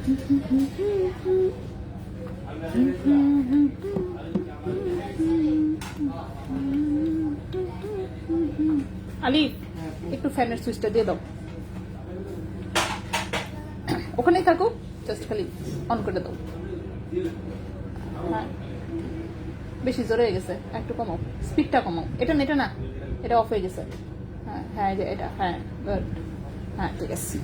আলি একটু ফ্যানের সুইচটা দিয়ে দাও, ওখানেই থাকো, জাস্ট খালি অন করে দাও। হ্যাঁ বেশি জোরে হয়ে গেছে, একটু কমাও, স্পিডটা কমাও। এটা না, এটা না, এটা অফ হয়ে গেছে। হ্যাঁ হ্যাঁ এটা, হ্যাঁ গুড, হ্যাঁ ঠিক আছে।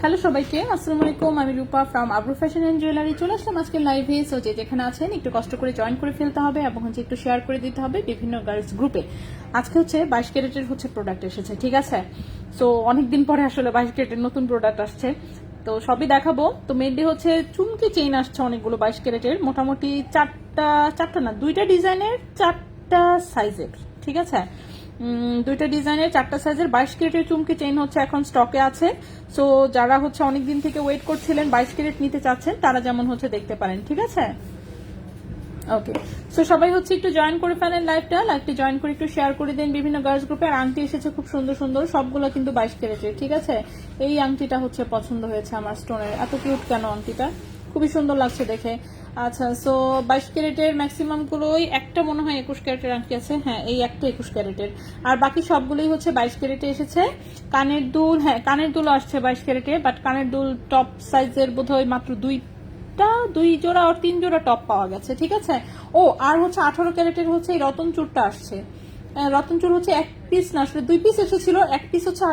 হ্যালো সবাইকে, আসসালামু আলাইকুম। আমি রূপা from Abru fashion and jewellery. চলে আসলাম আজকে লাইভে। সো যে যেখানে আছেন একটু কষ্ট করে জয়েন করে ফেলতে হবে এবং হচ্ছে একটু শেয়ার করে দিতে হবে বিভিন্ন গার্লস গ্রুপে। আজকে হচ্ছে 22 ক্যারেটের হচ্ছে প্রোডাক্ট এসেছে, ঠিক আছে? সো অনেকদিন পরে আসলে 22 ক্যারেটের নতুন প্রোডাক্ট আসছে, তো সবই দেখাবো। তো মেনলি হচ্ছে চুমকি চেইন আসছে অনেকগুলো 22 ক্যারেটের, মোটামুটি চারটা না, 2টা ডিজাইনের 4টা সাইজের, ঠিক আছে? 2টা ডিজাইনের 4টা সাইজের 22 ক্যারেটের চুমকি চেইন হচ্ছে এখন স্টকে আছে। সো যারা হচ্ছে অনেকদিন থেকে ওয়েট করছিলেন 22 ক্যারেট নিতে চাচ্ছেন, তারা যেমন হচ্ছে দেখতে পারেন, ঠিক আছে? ওকে, সো সবাই হচ্ছে একটু জয়েন করে ফেলেন লাইভটি জয়েন করে একটু শেয়ার করে দেন বিভিন্ন গার্লস গ্রুপে। আর আংটি এসেছে খুব সুন্দর সুন্দর, সবগুলো কিন্তু 22 ক্যারেটের, ঠিক আছে? এই আংটিটা হচ্ছে পছন্দ হয়েছে আমার, স্টোনের এত কিউট কেন আংটিটা, খুবই সুন্দর লাগছে দেখে। আচ্ছা, সো 22 ক্যারেটের ম্যাক্সিমাম গুলোই, একটা মনে হয় 21 ক্যারেটের আংটি আছে, হ্যাঁ এই একটা 21 ক্যারেটের, আর বাকি সবগুলোই হচ্ছে 22 ক্যারেটে এসেছে। কানের দুল, হ্যাঁ কানের দুল আসছে 22 ক্যারেটে, বাট কানের দুল টপ সাইজের বোধহয় মাত্র 2 জোড়া আর 3 জোড়া টপ পাওয়া গেছে, ঠিক আছে? ও আর হচ্ছে 18 ক্যারেটের হচ্ছে এই রতন চূড়টা আসছে। রতন চূড় হচ্ছে 1 পিস না, আসলে 2 পিস এসেছিল। 1 পিস হচ্ছে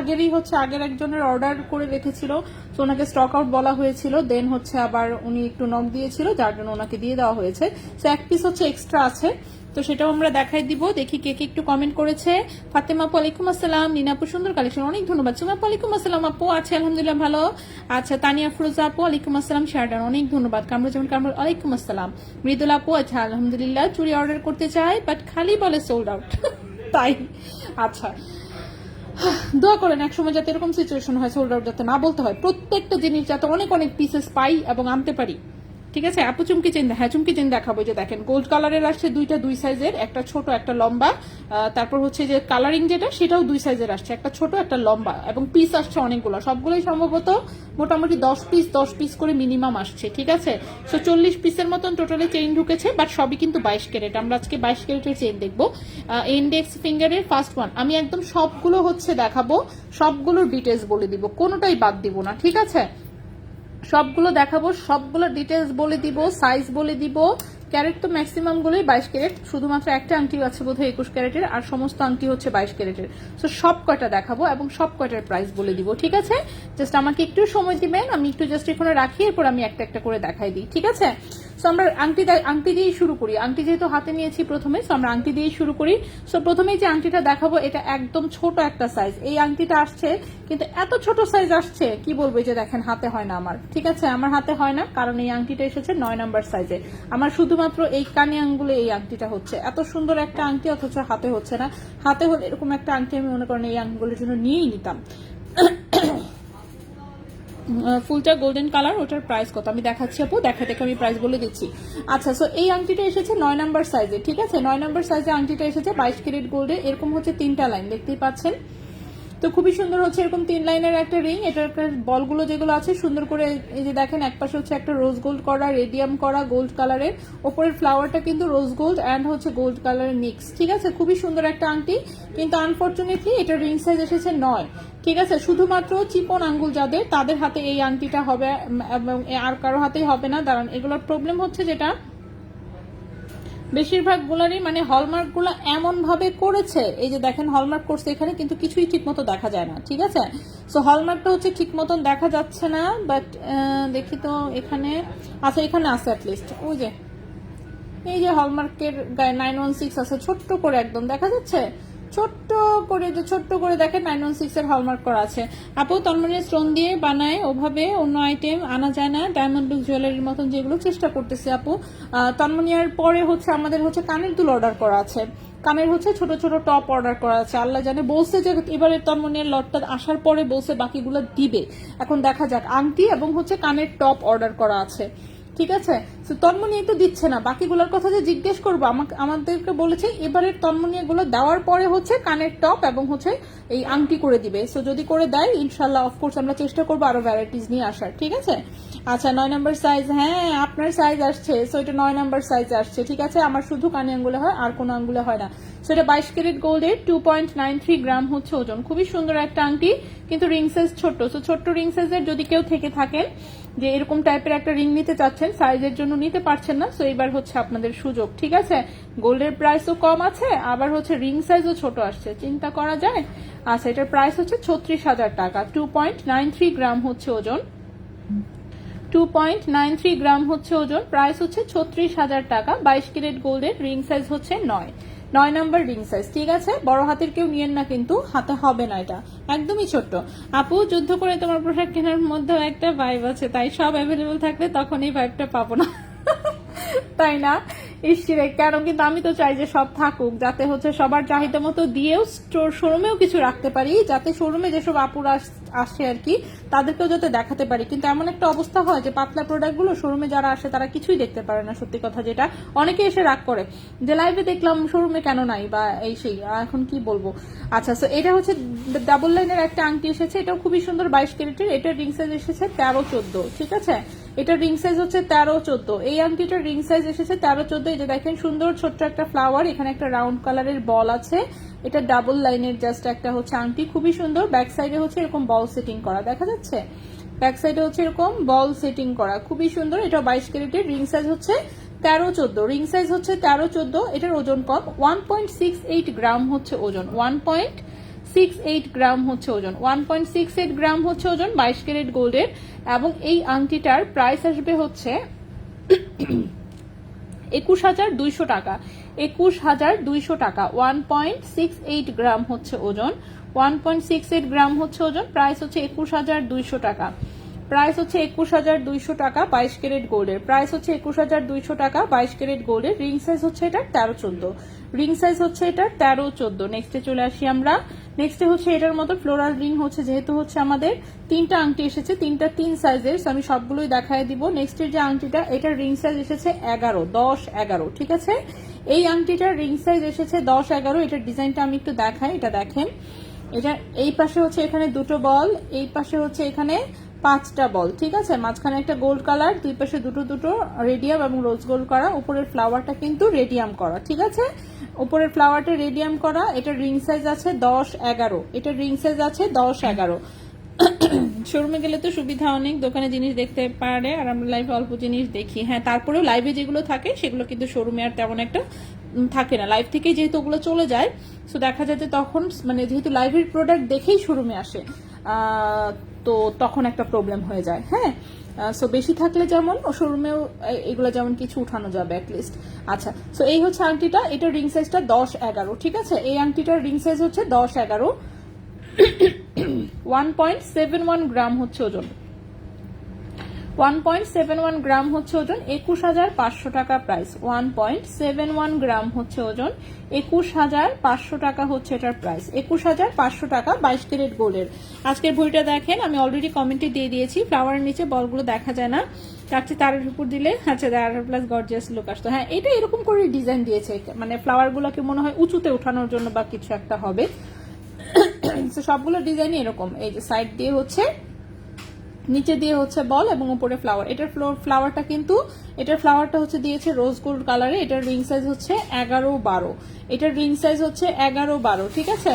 আগের একজনের অর্ডার করে রেখেছিল, তো ওনাকে স্টক আউট বলা হয়েছিল, দেন হচ্ছে আবার উনি একটু নক দিয়েছিল, যার জন্য ওনাকে দিয়ে দেওয়া হয়েছে। তো 1 পিস হচ্ছে এক্সট্রা আছে, তো সেটাও আমরা দেখাই দিব। দেখি কে কে একটু কমেন্ট করেছে। ফাতেমা আপু ওয়ালাইকুম আসসালাম, নীনাপু সুন্দর কালেকশন, অনেক ধন্যবাদ। সুমা আপু ওয়ালাইকুম আসসালাম, আপু আছে আলহামদুলিল্লাহ ভালো। আচ্ছা, তানিয়া ফিরোজা আপু ওয়ালাইকুম আসসালাম, শারদান অনেক ধন্যবাদ। কামরুজ্জামান কামরুল ওয়ালাইকুম আসসালাম। মৃদুলা আপু আচ্ছা আলহামদুলিল্লাহ, চুড়ি অর্ডার করতে চাই বাট খালি বলে সোল্ড আউট তাই আচ্ছা, দোয়া করেন একসময় যাতে এরকম সিচুয়েশন হয়, সোল্ড আউট যাতে না বলতে হয়, প্রত্যেকটা জিনিস যাতে অনেক অনেক পিসেস পাই এবং আনতে পারি, ঠিক আছে? আপু চুমকি চেন, হ্যাঁ চুমকি চেন দেখাবো। যে দেখেন গোল্ড কালারের আসছে 2টা 2 সাইজের, একটা ছোট একটা লম্বা। তারপর হচ্ছে যে কালারিং যেটা সেটাও 2 সাইজের আসছে, একটা ছোট একটা লম্বা, এবং পিস আসছে অনেকগুলো, সবগুলোই সম্ভবত মোটামুটি 10 পিস করে মিনিমাম আসছে, ঠিক আছে? সো 40 পিসের মতন টোটালি চেইন ঢুকেছে, বাট সবই কিন্তু 22 ক্যারেট। আমরা আজকে 22 ক্যারেটের চেইন দেখবো। ইন্ডেক্স ফিঙ্গারের ফার্স্ট ওয়ান আমি একদম সবগুলো হচ্ছে দেখাবো, সবগুলোর ডিটেলস বলে দিব, কোনোটাই বাদ দিব না, ঠিক আছে? সবগুলো দেখাবো, সবগুলো ডিটেলস বলে দিব, সাইজ বলে দিব। ক্যারেট তো ম্যাক্সিমাম গুলোই 22 ক্যারেট, শুধুমাত্র একটা আংটি আছে বোধহয় 21 ক্যারেটের, আর সমস্ত আংটি হচ্ছে 22 ক্যারেটের। সো সব কয়টা দেখাবো এবং সব কয়টার প্রাইস বলে দিব, ঠিক আছে? জাস্ট আমাকে একটু সময় দিবেন, আমি একটু জাস্ট এখানে রাখি, এরপর আমি একটা একটা করে দেখাই দিই, ঠিক আছে? সো আমরা আংটি দিয়েই শুরু করি। আংটি যেহেতু হাতে নিয়েছি প্রথমে, সো আমরা আংটি দিয়েই শুরু করি। সো প্রথমেই যে আংটিটা দেখাবো এটা একদম ছোট একটা সাইজ। এই আংটিটা আসছে কিন্তু এত ছোট সাইজ আসছে কি বলবো, যে দেখেন হাতে হয় না আমার, ঠিক আছে? আমার হাতে হয় না, কারণ এই আংটিটা এসেছে 9 নাম্বার সাইজে। আমার শুধুমাত্র এই কানে আঙ্গুলে এই আংটিটা হচ্ছে, এত সুন্দর একটা আংটি, অথচ হাতে হচ্ছে না। হাতে হলে এরকম একটা আংটি আমি মনে করেন এই আঙ্গুলের জন্য নিয়েই নিতাম। ফুলটা গোল্ডেন কালার, ওটার প্রাইস কত আমি দেখাচ্ছি আপু, দেখে আমি প্রাইস বলে দিচ্ছি। আচ্ছা, সো এই আংটিটা এসেছে 9 নাম্বার সাইজে, ঠিক আছে? 9 নাম্বার সাইজে আংটিটা এসেছে 22 ক্যারেট গোল্ডে, এরকম হচ্ছে 3টা লাইন দেখতেই পাচ্ছেন। তো খুবই সুন্দর হচ্ছে এরকম 3 লাইনের একটা রিং। এটার বলগুলো যেগুলো আছে সুন্দর করে এই যে দেখেন, একপাশে হচ্ছে একটা রোজ গোল্ড করা, রেডিয়াম করা গোল্ড কালারের, ওপরের ফ্লাওয়ারটা কিন্তু রোজ গোল্ড অ্যান্ড হচ্ছে গোল্ড কালারের মিক্স। ঠিক আছে, খুবই সুন্দর একটা আংটি, কিন্তু আনফরচুনেটলি এটা রিং সাইজ এসেছে 9। ঠিক আছে, শুধুমাত্র চিকন আঙ্গুল যাদের, তাদের হাতে এই আংটিটা হবে, এবং আর কারো হাতেই হবে না। দাঁড়ান, এগুলোর প্রবলেম হচ্ছে যেটা বেশিরভাগ গুলারই মানে হলমার্ক গুলা এমন ভাবে করেছে, এই যে দেখেন হলমার্ক করছে এখানে, কিন্তু কিছুই ঠিক মতো দেখা যায় না। ঠিক আছে, সো হলমার্কটা হচ্ছে ঠিক মতন দেখা যাচ্ছে না, বাট দেখি তো এখানে, আচ্ছা এখানে আছে অ্যাটলিস্ট, ওই যে এই যে হলমার্কের গায়ে 916 আছে, ছোট্ট করে একদম দেখা যাচ্ছে, ছোট্ট করে, যে ছোট্ট করে দেখেন 916 এর হলমার্ক করা আছে। আপু তন্মনীর স্টোন দিয়ে বানায়, ওভাবে অন্য আইটেম আনা যায় না, ডায়মন্ড লুক জুয়েলারির মতন যেগুলো চেষ্টা করতেছে আপু। তন্মনীর পরে হচ্ছে আমাদের হচ্ছে কানের দুল অর্ডার করা আছে, কানের হচ্ছে ছোট ছোট টপ অর্ডার করা আছে। আল্লাহ জানে, বলছে যে এবারে তন্মনীর লটটা আসার পরে বলছে বাকিগুলো দিবে, এখন দেখা যাক। আংটি এবং হচ্ছে কানের টপ অর্ডার করা আছে। ঠিক আছে, তন্মনী তো দিচ্ছে না, বাকিগুলোর কথা যে জিজ্ঞেস করবো, আমাদেরকে বলেছে এবারের তন্মনী এগুলো দেওয়ার পরে হচ্ছে কানের টপ এবং হচ্ছে এই আংটি করে দিবে। সো যদি করে দেয় ইনশাল্লাহ অফকোর্স আমরা চেষ্টা করবো আরো ভ্যারাইটিস নিয়ে আসার। ঠিক আছে, আচ্ছা 9 নাম্বার সাইজ, হ্যাঁ আপনার সাইজ আসছে, সো এটা 9 নাম্বার সাইজ আসছে। ঠিক আছে, আমার শুধু কানে আঙ্গুলে হয়, আর কোনো আঙ্গুলে হয় না। সো এটা 22 ক্যারেট গোল্ডের 2.93 গ্রাম হচ্ছে ওজন। খুবই সুন্দর একটা আংটি, কিন্তু রিং সাইজ ছোট্ট। সো ছোট্ট রিং সাইজের যদি কেউ থেকে থাকেন যে এরকম টাইপের একটা রিং নিতে চাচ্ছেন, সাইজের জন্য নিতে পারছেন না, সো এবার হচ্ছে আপনাদের সুযোগ। ঠিক আছে, গোল্ডের প্রাইসও কম আছে, আবার হচ্ছে রিং সাইজও ছোট আসছে, চিন্তা করা যায়। আচ্ছা এটার প্রাইস হচ্ছে 36,000 টাকা, 2.93 গ্রাম হচ্ছে ওজন, 2.93 গ্রাম হচ্ছে ওজন, প্রাইস হচ্ছে 36,000 টাকা। 22 ক্যারেট গোল্ডের, রিং সাইজ হচ্ছে 9 নাম্বার রিং সাইজ। ঠিক আছে, বড় হাতের কেউ নিয়েন না, কিন্তু হাতে হবে না, এটা একদমই ছোট্ট। আপু যুদ্ধ করে তোমার পোশাক কেনার মধ্যেও একটা ভাইব আছে, তাই সব অ্যাভেলেবল থাকলে তখন এই ভাইবটা পাবো না। তাই না, ইসরে কেন, কিন্তু আমি তো চাই যে সব থাকুক, যাতে হচ্ছে সবার চাহিদা মতো দিয়েও শোরুমেও কিছু রাখতে পারি, যাতে শোরুমে যেসব আপুরা আসে আর কি তাদেরকেও যাতে দেখাতে পারি। কিন্তু এমন একটা অবস্থা হয় যে পাতলা প্রোডাক্টগুলো শোরুমে যারা আসে তারা কিছুই দেখতে পারে না, সত্যি কথা যেটা। অনেকে এসে রাগ করে যে লাইভে দেখলাম শোরুমে কেন নাই, বা এই সেই, এখন কি বলবো। আচ্ছা, সো এটা হচ্ছে ডাবল লাইনের একটা আংটি এসেছে, এটাও খুবই সুন্দর, 22 ক্যারেটের, এটার রিং সাইজ এসেছে 13-14। ঠিক আছে, এটা রিং সাইজ হচ্ছে 13-14, এই আংটিটার রিং সাইজ এসেছে 13-14। এই যে দেখেন সুন্দর ছোট্ট একটা ফ্লাওয়ার, এখানে একটা রাউন্ড কালারের বল আছে, এটা ডাবল লাইনের জাস্ট একটা হচ্ছে আংটি, খুবই সুন্দর। ব্যাক সাইডে হচ্ছে এরকম বল সেটিং করা, দেখা যাচ্ছে ব্যাক সাইডে হচ্ছে এরকম বল সেটিং করা, খুবই সুন্দর। এটা 22 ক্যারেটের, রিং সাইজ হচ্ছে 13-14, রিং সাইজ হচ্ছে 13-14। এটার ওজন কম, 1.68 গ্রাম হচ্ছে ওজন, 1.68 গ্রাম হচ্ছে ওজন, 1.68 গ্রাম হচ্ছে ওজন, 22 ক্যারেট গোল্ডের। এবং এই আংটিটার প্রাইস আসবে হচ্ছে 21,200 টাকা, 21,200 টাকা। 1.68 গ্রাম হচ্ছে ওজন, 1.68 গ্রাম হচ্ছে ওজন, প্রাইস হচ্ছে 21,200 টাকা, প্রাইস হচ্ছে 21,200 টাকা। 22 ক্যারেট গোল্ডের প্রাইস হচ্ছে 21,200 টাকা, 22 ক্যারেট গোল্ডের। রিং সাইজ হচ্ছে এটা 13-14, রিং সাইজ হচ্ছে এটা 13-14। নেক্সটে চলে আসি আমরা, নেক্সটে হচ্ছে এটার মতো ফ্লোরাল রিং হচ্ছে, যেহেতু হচ্ছে আমাদের তিনটা আংটি এসেছে, তিনটা 3 সাইজের, আমি সবগুলোই দেখায় দিব। নেক্সটের যে আংটিটা, এটার রিং সাইজ এসেছে 11, 10, 11। ঠিক আছে, এই আংটিটার রিং সাইজ এসেছে 10, 11। এটার ডিজাইনটা আমি একটু দেখাই, এটা দেখেন, এটা এই পাশে হচ্ছে এখানে দুটো বল, এই পাশে হচ্ছে এখানে 5টা বল। ঠিক আছে, মাঝখানে একটা গোল্ড কালার, দুই পাশে দুটো দুটো রেডিয়াম এবং রোজ গোল্ড করা, উপরের ফ্লাওয়ারটা কিন্তু রেডিয়াম করা। ঠিক আছে, উপরের ফ্লাওয়ারটা রেডিয়াম করা। এটার রিং সাইজ আছে 10, 11, এটার রিং সাইজ আছে 10, 11। শোরুমে গেলে তো সুবিধা অনেক, দোকানে জিনিস দেখতে পারে, আর আমরা লাইভে অল্প জিনিস দেখি। হ্যাঁ, তারপরেও লাইভে যেগুলো থাকে সেগুলো কিন্তু শোরুমে আর তেমন একটা থাকে না, লাইভ থেকে যেহেতু ওগুলো চলে যায়, সো দেখা যায় যে তখন মানে যেহেতু লাইভের প্রোডাক্ট দেখেই শোরুমে আসে, তো তখন একটা প্রবলেম হয়ে যায়। হ্যাঁ, সো বেশি থাকলে যেমন শোরুমেও এগুলো যেমন কিছু উঠানো যাবে অ্যাটলিস্ট। আচ্ছা, সো এই হচ্ছে আংটিটা, এটার রিং সাইজটা 10, 11। ঠিক আছে, এই আংটিটার রিং সাইজ হচ্ছে 10, 11। 1.71 গ্রাম হচ্ছে ওজন, 1.71 গ্রাম হচ্ছে ওজন, 21,500 টাকা প্রাইস। 1.71 গ্রাম হচ্ছে ওজন, 21,500 টাকা হচ্ছে এটার প্রাইস, 21,500 টাকা। 22 ক্যারেট গোল্ডের। আজকের ভরিটা দেখেন, আমি অলরেডি কমেন্টে দিয়ে দিয়েছি, ফ্লাওয়ারের নিচে বলগুলো দেখা যায় না, চারটে তারের উপর দিলে আচ্ছা প্লাস গর্জিয়াস লুক আসতো। হ্যাঁ, এটা এরকম করে ডিজাইন দিয়েছে, মানে ফ্লাওয়ার গুলোকে মনে হয় উঁচুতে উঠানোর জন্য বা কিছু একটা হবে। তো সবগুলো ডিজাইনই এরকম, এই যে সাইড দিয়ে হচ্ছে, নিচে দিয়ে হচ্ছে বল এবং উপরে ফ্লাওয়ার। এটার ফ্লাওয়ারটা কিন্তু, এটার ফ্লাওয়ারটা হচ্ছে দিয়েছে রোজ গোল্ড কালারে। এটার রিং সাইজ হচ্ছে 11-12, এটার রিং সাইজ হচ্ছে 11-12, ঠিক আছে।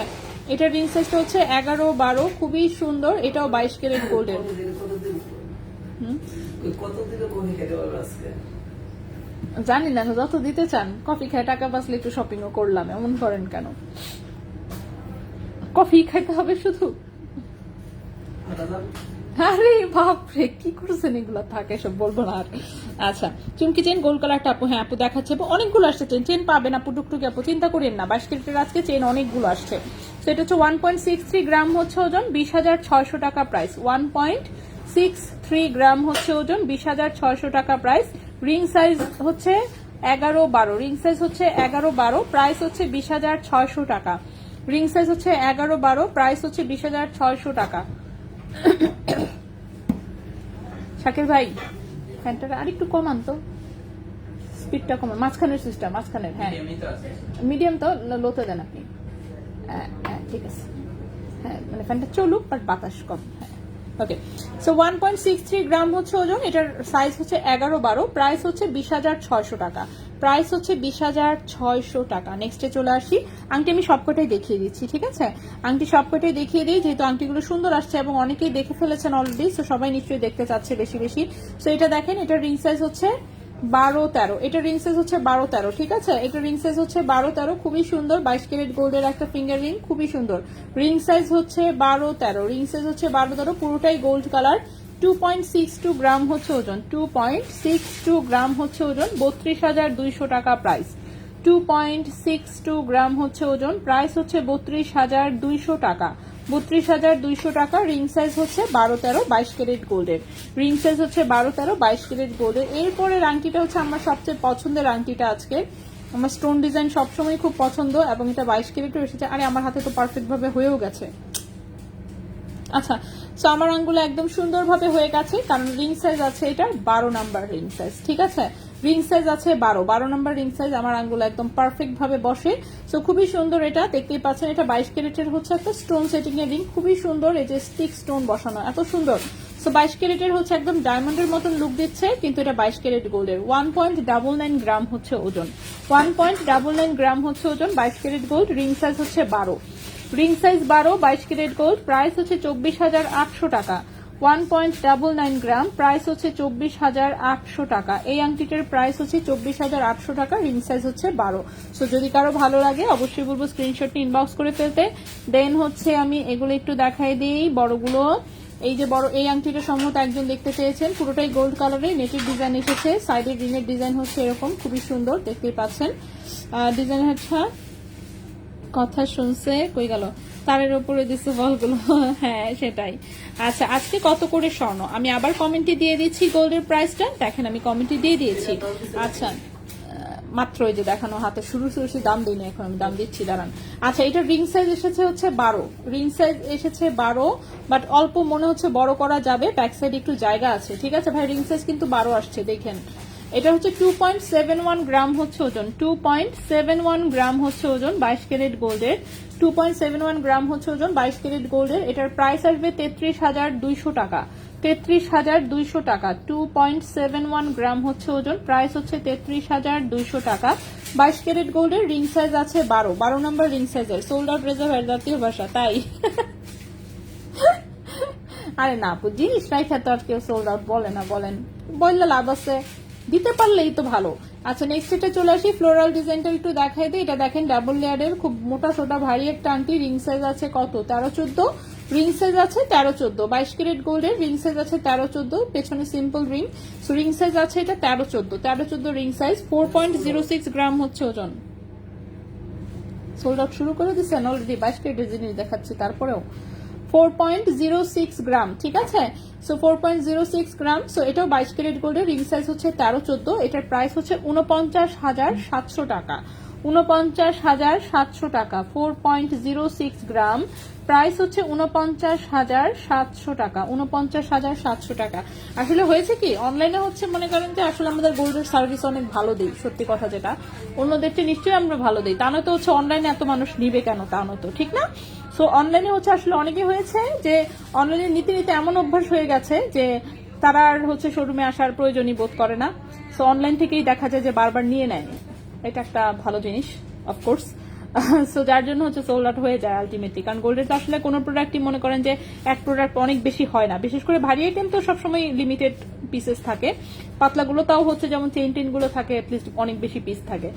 এটার রিং সাইজটা হচ্ছে 11-12, খুবই সুন্দর। এটাও 22 ক্যারেট গোল্ডের। জানি না, যত দিতে চান। কফি খায় টাকা বাঁচলে একটু শপিংও করলাম, এমন করেন কেন? কফি খাইতে হবে শুধু? আরে বাপরে, কি করছেন এগুলো? থাকে সব বলবো না আর। আচ্ছা, চুমকি চেন গোল্ড কালারটা আপু, হ্যাঁ আপু দেখাচ্ছে। অনেকগুলো আসছে চেন, চেন পাবেন আপু টুকটুকি আপু, চিন্তা করেন না। 22 ক্যারেটের আজকে চেন অনেকগুলো আসছে। সেটা হচ্ছে 1.63 গ্রাম হচ্ছে ওজন, 20,600 টাকা প্রাইস। 1.63 গ্রাম হচ্ছে ওজন, 20,600 টাকা প্রাইস। রিং সাইজ হচ্ছে 11-12, রিং সাইজ হচ্ছে 11-12, প্রাইস হচ্ছে 20,600 টাকা। রিং সাইজ হচ্ছে 11-12, প্রাইস হচ্ছে 20,600 টাকা। শাকির ভাই ফ্যানটা আরেকটু কমান তো, স্পিডটা কমান, মাঝখানের সিস্টেম, মাঝখানের। হ্যাঁ মিডিয়াম তো, লোতে দেন আপনি। ঠিক আছে, হ্যাঁ মানে ফ্যানটা চলুক বাট বাতাস কম। হ্যাঁ ওকে। সো 1.63 গ্রাম হচ্ছে ওজন, এটার সাইজ হচ্ছে 11-12, প্রাইস হচ্ছে 20,600 টাকা। প্রাইস হচ্ছে 20,600 টাকা। নেক্সটে চলে আসি। আংটি আমি সবকটাই দেখিয়ে দিচ্ছি, ঠিক আছে। আংটি সবকটাই দেখিয়ে দিই, যেহেতু আংটিগুলো সুন্দর আসছে এবং অনেকেই দেখে ফেলেছেন অলরেডি, সো সবাই নিশ্চয়ই দেখতে চাচ্ছে বেশি বেশি। সো এটা দেখেন, এটার রিং সাইজ হচ্ছে 12-13, এটা রিং সাইজ হচ্ছে 12-13, ঠিক আছে। এটা রিং সাইজ হচ্ছে 12-13, খুবই সুন্দর। 22 ক্যারেট গোল্ডের একটা ফিঙ্গার রিং, খুবই সুন্দর। রিং সাইজ হচ্ছে 12-13, রিং সাইজ হচ্ছে 12-13, পুরোটাই গোল্ড কালার। 2.62 গ্রাম হচ্ছে ওজন, 2.62 গ্রাম হচ্ছে ওজন, 32,200 টাকা প্রাইস। 2.62 গ্রাম হচ্ছে ওজন, প্রাইস হচ্ছে 32,200 টাকা। 32,200 টাকা। রিং সাইজ হচ্ছে 12-13, 22 ক্যারেট গোল্ডের। রিং সাইজ হচ্ছে 12-13, 22 ক্যারেট গোল্ডের। এরপরে আংটিটা হচ্ছে আমার সবচেয়ে পছন্দের আংটিটা আজকে। আমার স্টোন ডিজাইন সবসময় খুব পছন্দ এবং এটা 22 ক্যারেটও এসেছে। আরে আমার হাতে তো পারফেক্ট ভাবে হয়েও গেছে। আচ্ছা, সো আমার আঙ্গুলে একদম সুন্দরভাবে হয়ে গেছে, কারণ রিং সাইজ আছে এটা 12 নাম্বার রিং সাইজ, ঠিক আছে। রিং সাইজ আছে 12 নাম্বার রিং সাইজ, আমার আঙ্গুলে একদম পারফেক্ট ভাবে বসে। সো খুবই সুন্দর, এটা দেখতেই পাচ্ছেন। এটা 22 ক্যারেটের হচ্ছে একটা স্টোন সেটিং এর রিং, খুবই সুন্দর। এই যে স্টিক স্টোন বসানো, এত সুন্দর। সো 22 ক্যারেটের হচ্ছে একদম ডায়মন্ডের মতন লুক দিচ্ছে, কিন্তু এটা 22 ক্যারেট গোল্ডের। 1.99 গ্রাম হচ্ছে ওজন, 1.99 গ্রাম হচ্ছে ওজন, 22 ক্যারেট গোল্ড। রিং সাইজ হচ্ছে 12, ring size 12, 22 carat gold. Price হচ্ছে 24,800 টাকা। 1.99 গ্রাম, প্রাইস হচ্ছে 24,800 টাকা। এই আংটিটার প্রাইস হচ্ছে 24,800 টাকা। রিং সাইজ হচ্ছে 12। সো যদি কারো ভালো লাগে অবশ্যই বলবো স্ক্রিনশটটি ইনবক্স করে ফেলতে। দেন হচ্ছে আমি এগুলো একটু দেখাই দিই, বড়গুলো। এই যে বড় এই আংটিটা সম্ভবত একজন দেখতে চেয়েছেন, পুরোটাই গোল্ড কালারে নেটের ডিজাইন এসেছে। সাইডের রিংয়ের ডিজাইন হচ্ছে এরকম, খুবই সুন্দর, দেখতেই পাচ্ছেন। ডিজাইন হচ্ছে, কথা শুনছে কই গেল, তারের উপরে দিচ্ছে বলগুলো। হ্যাঁ সেটাই। আচ্ছা, আজকে কত করে স্বর্ণ আমি আবার কমেন্টে দিয়ে দিচ্ছি। গোল্ডের প্রাইসটা দেখেন, আমি কমেন্টে দিয়ে দিয়েছি। আচ্ছা, মাত্র এই যে দেখানো হাতে শুরু দাম দিইনি, এখন আমি দাম দিচ্ছি, দাঁড়ান। আচ্ছা, এটা রিং সাইজ এসেছে হচ্ছে 12, রিং সাইজ এসেছে 12, বাট অল্প মনে হচ্ছে বড় করা যাবে, ব্যাক সাইড একটু জায়গা আছে, ঠিক আছে ভাই। রিং সাইজ কিন্তু 12 আসছে, দেখেন। এটা হচ্ছে 2.71 গ্রাম হচ্ছে ওজন, 2.71 গ্রাম হচ্ছে ওজন, 22 ক্যারেট গোল্ডের। 2.71 গ্রাম হচ্ছে ওজন, 22 ক্যারেট গোল্ডের। এটার প্রাইস আসবে 33,200 টাকা, 33,200 টাকা। 2.71 গ্রাম হচ্ছে ওজন, প্রাইস হচ্ছে 33,200 টাকা। 22 ক্যারেট গোল্ডের। রিং সাইজ আছে 12 নাম্বার রিং সাইজের। সোল্ড আউট রেজার্ভ জাতীয় ভাষা, তাই। আরে না আপু, জিনিস রাইখা তো আর কেউ সোল্ড আউট বলে না, বলেন, বললে লাভ আছে, দিতে পারলেই তো ভালো। আচ্ছা, নেক্সট এটা চলে আসি। ফ্লোরাল ডিজাইনটা একটু দেখাই দিই। এটা দেখেন ডাবল লেয়ারের, খুব মোটা সোটা ভারী একটা আংটি। রিং সাইজ আছে কত, 13-14, রিং সাইজ আছে 13-14, 22 ক্যারেট গোল্ডের। রিং সাইজ আছে 13-14, পেছনে simple ring. So ring size আছে এটা 13-14 রিং সাইজ। 4.06 গ্রাম হচ্ছে ওজন। সোল্ড আউট শুরু করে দিচ্ছেন অলরেডি, 22 ক্যারেটের জিনিস দেখাচ্ছি তারপরেও। 4.06 গ্রাম, ঠিক আছে। সো 4.06 গ্রাম। সো এটাও 22 ক্যারেট গোল্ডের। রিং সাইজ হচ্ছে 13-14, এটার প্রাইস হচ্ছে 49,700 টাকা, 49,700 টাকা। 4.06 গ্রাম, প্রাইস হচ্ছে 49,700 টাকা, 49,700 টাকা। আসলে হয়েছে কি, অনলাইনে হচ্ছে মনে করেন যে আসলে আমাদের গোল্ডের সার্ভিস অনেক ভালো দিই, সত্যি কথা যেটা। অন্যদের চেয়ে নিশ্চয়ই আমরা ভালো দিই, তা নয়তো হচ্ছে অনলাইনে এত মানুষ নিবে কেন, তা নয়তো, ঠিক না। সো অনলাইনে হচ্ছে আসলে অনেকে হয়েছে যে অনলাইনে নিতে নিতে এমন অভ্যাস হয়ে গেছে যে তারা আর হচ্ছে শোরুমে আসার প্রয়োজনই বোধ করে না। সো অনলাইন থেকেই দেখা যায় যে বারবার নিয়ে নেয়, এটা একটা ভালো জিনিস অফকোর্স। সো যার জন্য হচ্ছে সোল্ড আউট হয়ে যায় আলটিমেটলি, কারণ গোল্ডের তো আসলে কোনো প্রোডাক্টই মনে করেন যে এক প্রোডাক্ট অনেক বেশি হয় না, বিশেষ করে ভারী আইটেম তো সবসময় লিমিটেড পিসেস থাকে, পাতলাগুলো তাও হচ্ছে যেমন চেইন গুলো থাকে অ্যাটলিস্ট অনেক বেশি পিস থাকে।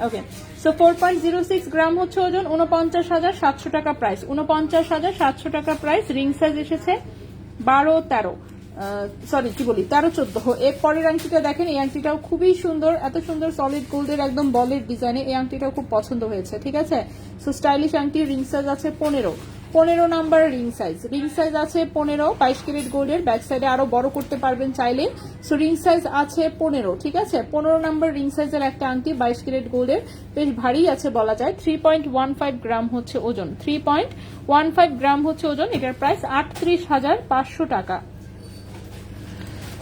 ওকে, সো 4.06 গ্রাম হচ্ছে ওজন, 49,700 টাকা প্রাইস, 49,700 টাকা প্রাইস। রিং সাইজ এসেছে 12-13, সরি কি বলি 13-14। এর পরের আংটিটা দেখেন, এই আংটিটাও খুবই সুন্দর, এত সুন্দর সলিড গোল্ডের একদম বলের ডিজাইনে, এই আংটিটাও খুব পছন্দ হয়েছে। ঠিক আছে, সো স্টাইলিশ আংটি। রিং সাইজ আছে 15 নাম্বার রিং সাইজ আছে 15, 22 ক্যারেট গোল্ডের, ব্যাক সাইডে আরো বড় করতে পারবেন চাইলে। সো রিং সাইজ আছে 15, ঠিক আছে, 15 নাম্বার রিং সাইজের একটা আংটি 22 ক্যারেট গোল্ডের, বেশ ভারী আছে বলা যায়। 3.15 গ্রাম হচ্ছে ওজন, 3.15 গ্রাম হচ্ছে ওজন। এটার প্রাইস 38,500 টাকা।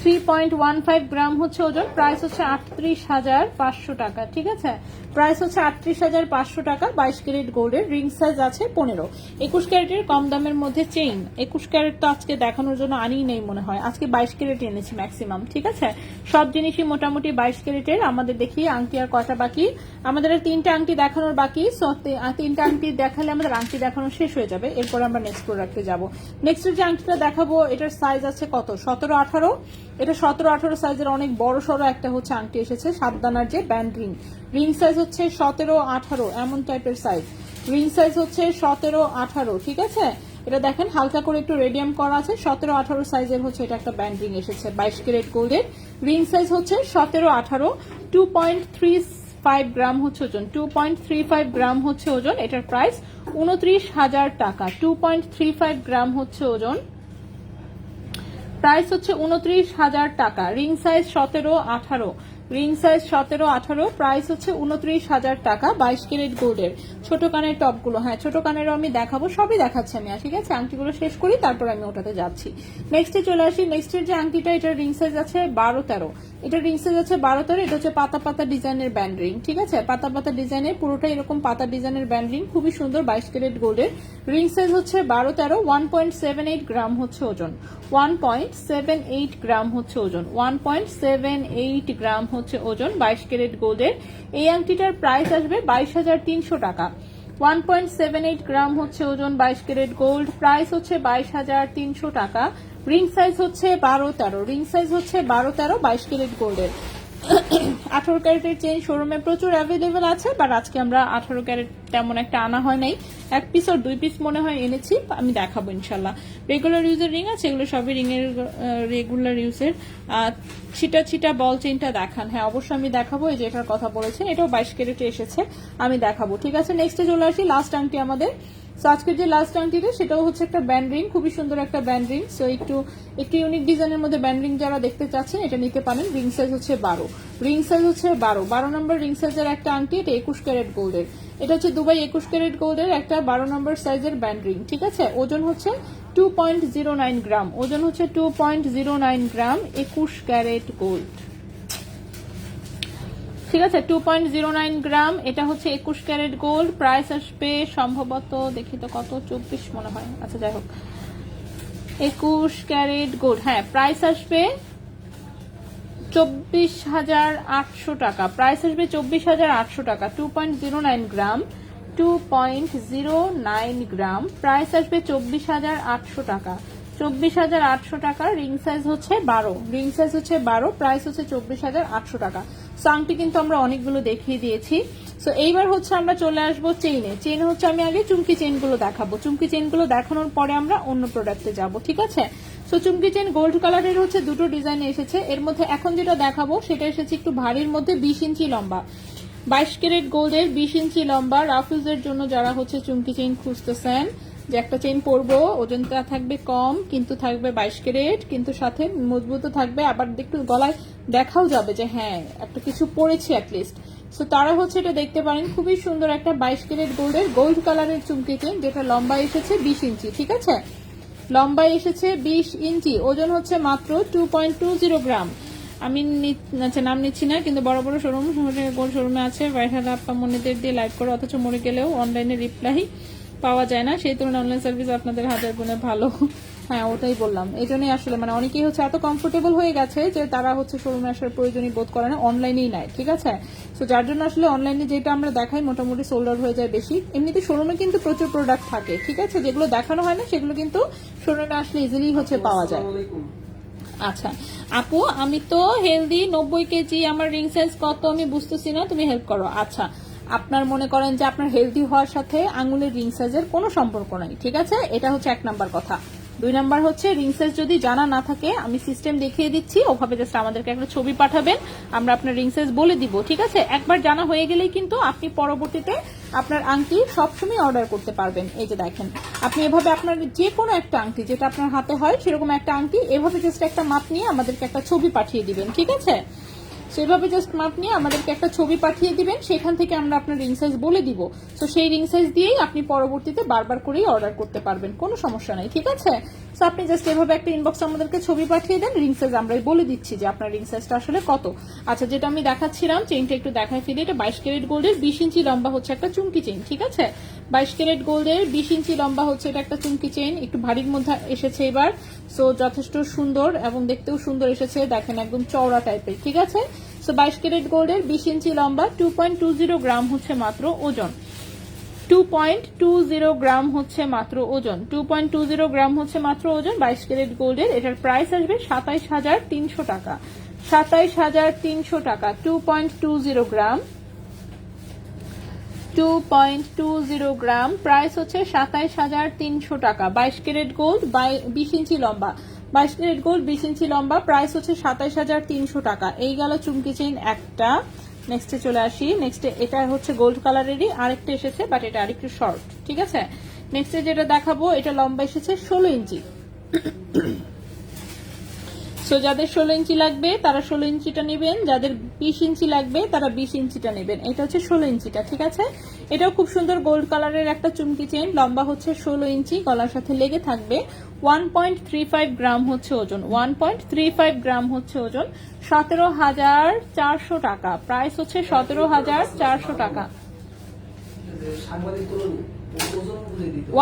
3.15 গ্রাম হচ্ছে ওজন, প্রাইস হচ্ছে 38,500 টাকা। ঠিক আছে, প্রাইস হচ্ছে 38,500 টাকা। 22 ক্যারেট গোল্ডের, রিং সাইজ আছে 15। 21 ক্যারেটের কম দামের মধ্যে চেইন, 21 ক্যারেট তো আজকে দেখানোর জন্য আনিই নেই মনে হয়, আজকে 22 ক্যারেট এনেছি ম্যাক্সিমাম। ঠিক আছে, সব জিনিসই মোটামুটি 22 ক্যারেটের। আমাদের দেখি আংটি আর কয়টা বাকি, আমাদের 3টা আংটি দেখানোর বাকি। সো 3টা আংটি দেখালে আমাদের আংটি দেখানো শেষ হয়ে যাবে, এরপর আমরা নেক্সট প্রোডাক্টে যাবো। নেক্সট যে আংটিটা দেখাবো এটার সাইজ আছে কত, 17-18। এটা 17-18 সাইজের অনেক বড় সড়ো একটা হচ্ছে আংটি এসেছে, 7 দানার যে ব্যান্ড রিং সাইজ হচ্ছে 17-18 এমন টাইপের সাইজ। রিং সাইজ হচ্ছে 17-18, ঠিক আছে। এটা দেখেন হালকা করে একটু রেডিয়াম করা আছে, 17-18 সাইজের হচ্ছে এটা একটা ব্যান্ড রিং এসেছে 22 ক্যারেট গোল্ডের। রিং সাইজ হচ্ছে 17-18, 2.35 গ্রাম হচ্ছে ওজন, 2.35 গ্রাম হচ্ছে ওজন। এটার প্রাইস 29,000 টাকা। 2.35 গ্রাম হচ্ছে ওজন, প্রাইস হচ্ছে 29,000 টাকা। Ring size 17-18, ring size 17-18, price হচ্ছে 29,000 টাকা। 22 ক্যারেট গোল্ডের ছোট কানের টপগুলো, হ্যাঁ ছোট কানেরও আমি দেখাবো, সবই দেখাচ্ছি আমি। ঠিক আছে, আংটিগুলো শেষ করি তারপর আমি ওটাতে যাচ্ছি। নেক্সটে চলে আসি। নেক্সটের যে আংটিটা, এটার রিং সাইজ আছে 12-13, এটা রিং সাইজ আছে 12-13। এটা হচ্ছে পাতা পাতা ডিজাইনের ব্যান্ড রিং, ঠিক আছে, পাতা পাতা ডিজাইনের, পুরোটা এরকম পাতা ডিজাইনের ব্যান্ড রিং, খুবই সুন্দর। 22 ক্যারেট গোল্ডের, রিং সাইজ হচ্ছে 12-13, 1.78 গ্রাম হচ্ছে ওজন, 1.78 গ্রাম হচ্ছে ওজন, 1.78 গ্রাম হচ্ছে ওজন। 22 ক্যারেট গোল্ডের এই আংটিটার প্রাইস আসবে 22,300 টাকা। 1.78 গ্রাম হচ্ছে ওজন, 22 ক্যারেট গোল্ড, প্রাইস হচ্ছে 22,300 টাকা। রিং সাইজ হচ্ছে 12-13, রিং সাইজ হচ্ছে 12-13, 22 ক্যারেট গোল্ডের। 18 ক্যারেটের চেইন শোরুমে প্রচুর অ্যাভেলেবেল আছে, বাট আজকে আমরা 18 ক্যারেট তেমন একটা আনা হয় নাই, 1 পিস আর 2 পিস মনে হয় এনেছি, আমি দেখাবো ইনশাল্লাহ। রেগুলার ইউজের রিং আছে, এগুলো সবই রিংয়ের রেগুলার ইউজের। ছিটা ছিটা বল চেইনটা দেখান, হ্যাঁ অবশ্যই আমি দেখাবো, এই যে এটার কথা বলেছেন, এটাও 22 ক্যারেটে এসেছে, আমি দেখাবো। ঠিক আছে, নেক্সটে চলে আসি, লাস্ট আংটি আমাদের। সো আজকের যে লাস্ট আংটিটা সেটাও হচ্ছে একটা ব্যান্ড রিং, খুবই সুন্দর একটা ব্যান্ড রিং। সো একটু ইউনিক ডিজাইনের মধ্যে ব্যান্ড রিং যারা দেখতে চাচ্ছেন এটা নিতে পারেন। রিং সাইজ হচ্ছে 12, রিং সাইজ হচ্ছে 12 নম্বর রিং সাইজের একটা আংটি, এটা 21 ক্যারেট গোল্ডের, এটা হচ্ছে দুবাই 21 ক্যারেট গোল্ডের একটা 12 নম্বর সাইজের ব্যান্ড রিং। ঠিক আছে, ওজন হচ্ছে 2.09 গ্রাম, ওজন হচ্ছে 2.09 গ্রাম, 21 ক্যারেট গোল্ড। ঠিক আছে, 2.09 গ্রাম, এটা হচ্ছে 21 ক্যারেট গোল্ড। প্রাইস আসবে সম্ভবত, দেখি তো কত, 24 মনে হয়, আচ্ছা যাই হোক, 21 ক্যারেট গোল্ড, হ্যাঁ প্রাইস আসবে 24,800 টাকা। প্রাইস আসবে 24,800 টাকা। 2.09 গ্রাম, 2.09 গ্রাম, প্রাইস আসবে 24,800 টাকা। 24,800 টাকা। রিং সাইজ হচ্ছে 12, রিং সাইজ হচ্ছে 12, প্রাইস হচ্ছে 24,800 টাকা। আংটি কিন্তু আমরা অনেকগুলো দেখিয়ে দিয়েছি। সো এইবার হচ্ছে আমরা চলে আসবো চেইনে। চেইন হচ্ছে আমি আগে চুমকি চেইনগুলো দেখাবো, চুমকি চেইনগুলো দেখানোর পরে আমরা অন্য প্রোডাক্টে যাব। ঠিক আছে, সো চুমকি চেইন গোল্ড কালারের হচ্ছে দুটো ডিজাইনে এসেছে। এর মধ্যে এখন যেটা দেখাবো সেটা এসেছে একটু ভারীর মধ্যে, 20 ইঞ্চি লম্বা, 22 ক্যারেট গোল্ডের, 20 ইঞ্চি লম্বা। রাফিউজের জন্য যারা হচ্ছে চুমকি চেইন খুঁজতেছেন, যে একটা চেইন পরবো, ওজনটা থাকবে কম কিন্তু থাকবে 22 ক্যারেট, কিন্তু সাথে মজবুতও থাকবে, আবার একটু গলায় দেখাও যাবে যে হ্যাঁ একটা কিছু পরেছি অ্যাটলিস্ট। সো তারা হচ্ছে এটা দেখতে পারেন, খুবই সুন্দর একটা 22 ক্যারেট গোল্ডের গোল্ড কালারের চুমকি চেইন, যেটা লম্বা এসেছে 20 ইঞ্চি। ঠিক আছে, লম্বা এসেছে 20 ইঞ্চি, ওজন হচ্ছে মাত্র 2.20 গ্রাম। আমি নাম নিচ্ছি না, কিন্তু বড় বড় শোরুম গোল্ড শোরুমে আছে, ভাইরাল আপা মনিদের দিয়ে লাইভ করে, অথচ মরে গেলেও অনলাইনে রিপ্লাই পাওয়া যায় না, সেই তুলনায় অনলাইন সার্ভিস আপনাদের হাজার গুণে ভালো। হ্যাঁ, ওটাই বললাম। এই জন্যই আসলে মানে অনেকেই হচ্ছে এত কমফোর্টেবল হয়ে গেছে যে তারা হচ্ছে শোরুমে আসার প্রয়োজনই বোধ করে না, অনলাইনেই নেয়, ঠিক আছে। তো যার জন্য আসলে অনলাইনে যেটা আমরা দেখাই মোটামুটি সোল্ড আউট হয়ে যায় বেশি। এমনিতে শোরুমে কিন্তু প্রচুর প্রোডাক্ট থাকে, ঠিক আছে, যেগুলো দেখানো হয় না সেগুলো কিন্তু শোরুমে আসলে ইজিলি হচ্ছে পাওয়া যায়। আচ্ছা আপু, আমি তো হেলদি 90 কেজি, আমার রিং সাইজ কত আমি বুঝতেছি না, তুমি হেল্প করো। আচ্ছা, আপনার মনে করেন যে আপনার হেলদি হওয়ার সাথে আঙুলের রিং সাইজের কোনো সম্পর্ক নাই, ঠিক আছে, এটা হচ্ছে 1 নাম্বার কথা। 2 নাম্বার হচ্ছে রিং সাইজ যদি জানা না থাকে আমি সিস্টেম দেখিয়ে দিচ্ছি, ওভাবে জাস্ট আমাদেরকে একটা ছবি পাঠাবেন, আমরা আপনার রিং সাইজ বলে দিব, ঠিক আছে। একবার জানা হয়ে গেলেই কিন্তু আপনি পরবর্তীতে আপনার আংটি সবসময় অর্ডার করতে পারবেন। এই যে দেখেন, আপনি এভাবে আপনার যে কোনো একটা আংটি যেটা আপনার হাতে হয় সেরকম একটা আংটি এভাবে জাস্ট একটা মাপ নিয়ে আমাদেরকে একটা ছবি পাঠিয়ে দিবেন, ঠিক আছে। সেভাবে জাস্ট মাপ নিয়ে আমাদেরকে একটা ছবি পাঠিয়ে দিবেন, সেখান থেকে আমরা আপনার রিং সাইজ বলে দিব। তো সেই রিং সাইজ দিয়েই আপনি পরবর্তীতে বারবার করেই অর্ডার করতে পারবেন, কোনো সমস্যা নাই, ঠিক আছে। তো আপনি জাস্ট এভাবে একটা ইনবক্স আমাদেরকে ছবি পাঠিয়ে দেন, রিং সাইজ আমরাই বলে দিচ্ছি যে আপনার রিং সাইজটা আসলে কত। আচ্ছা, যেটা আমি দেখাচ্ছিলাম চেইনটা একটু দেখাই ফেলি, এটা 22 ক্যারেট গোল্ডের 20 ইঞ্চি লম্বা হচ্ছে একটা চুমকি চেইন, ঠিক আছে। 22 ক্যারেট গোল্ডের 20 ইঞ্চি লম্বা হচ্ছে এটা একটা চুমকি চেইন, একটু ভারীর মধ্যে এসেছে এবার। সো যথেষ্ট সুন্দর এবং দেখতেও সুন্দর এসেছে, দেখেন একদম চওড়া টাইপের, ঠিক আছে। সো 22 ক্যারেট গোল্ডের 20 ইঞ্চি লম্বা, 2.20 গ্রাম হচ্ছে মাত্র ওজন, 2.20 গ্রাম হচ্ছে মাত্র ওজন, 2.20 গ্রাম হচ্ছে মাত্র ওজন 22 ক্যারেট গোল্ডের। এটার প্রাইস আসবে 27,300 টাকা, 27,300 টাকা। 2.20 গ্রাম, 2.20 গ্রাম, প্রাইস হচ্ছে 27,300 টাকা। 22 ক্যারেট গোল্ড, 20 ইঞ্চি লম্বা, 22 ক্যারেট গোল্ড 20 ইঞ্চি লম্বা, প্রাইস হচ্ছে 27,300 টাকা। এই গেল চুমকি চেইন একটা। নেক্সটে চলে আসি, নেক্সটে এটা হচ্ছে গোল্ড কালারেরই আরেকটা এসেছে, বাট এটা আরেকটু শর্ট, ঠিক আছে। নেক্সটে যেটা দেখাবো এটা লম্বা এসেছে 16 ইঞ্চি। সো যাদের 16 ইঞ্চি লাগবে তারা 16 ইঞ্চিটা নেবেন, যাদের 20 ইঞ্চি লাগবে তারা 20 ইঞ্চিটা নেবেন। এটা হচ্ছে 16 ইঞ্চিটা, ঠিক আছে। এটাও খুব সুন্দর গোল্ড কালারের একটা চুমকি চেইন, লম্বা হচ্ছে 16 ইঞ্চি, গলার সাথে লেগে থাকবে। 1.35 গ্রাম হচ্ছে ওজন, 1.35 গ্রাম হচ্ছে ওজন, 17,400 টাকা। প্রাইস হচ্ছে 17,400 টাকা।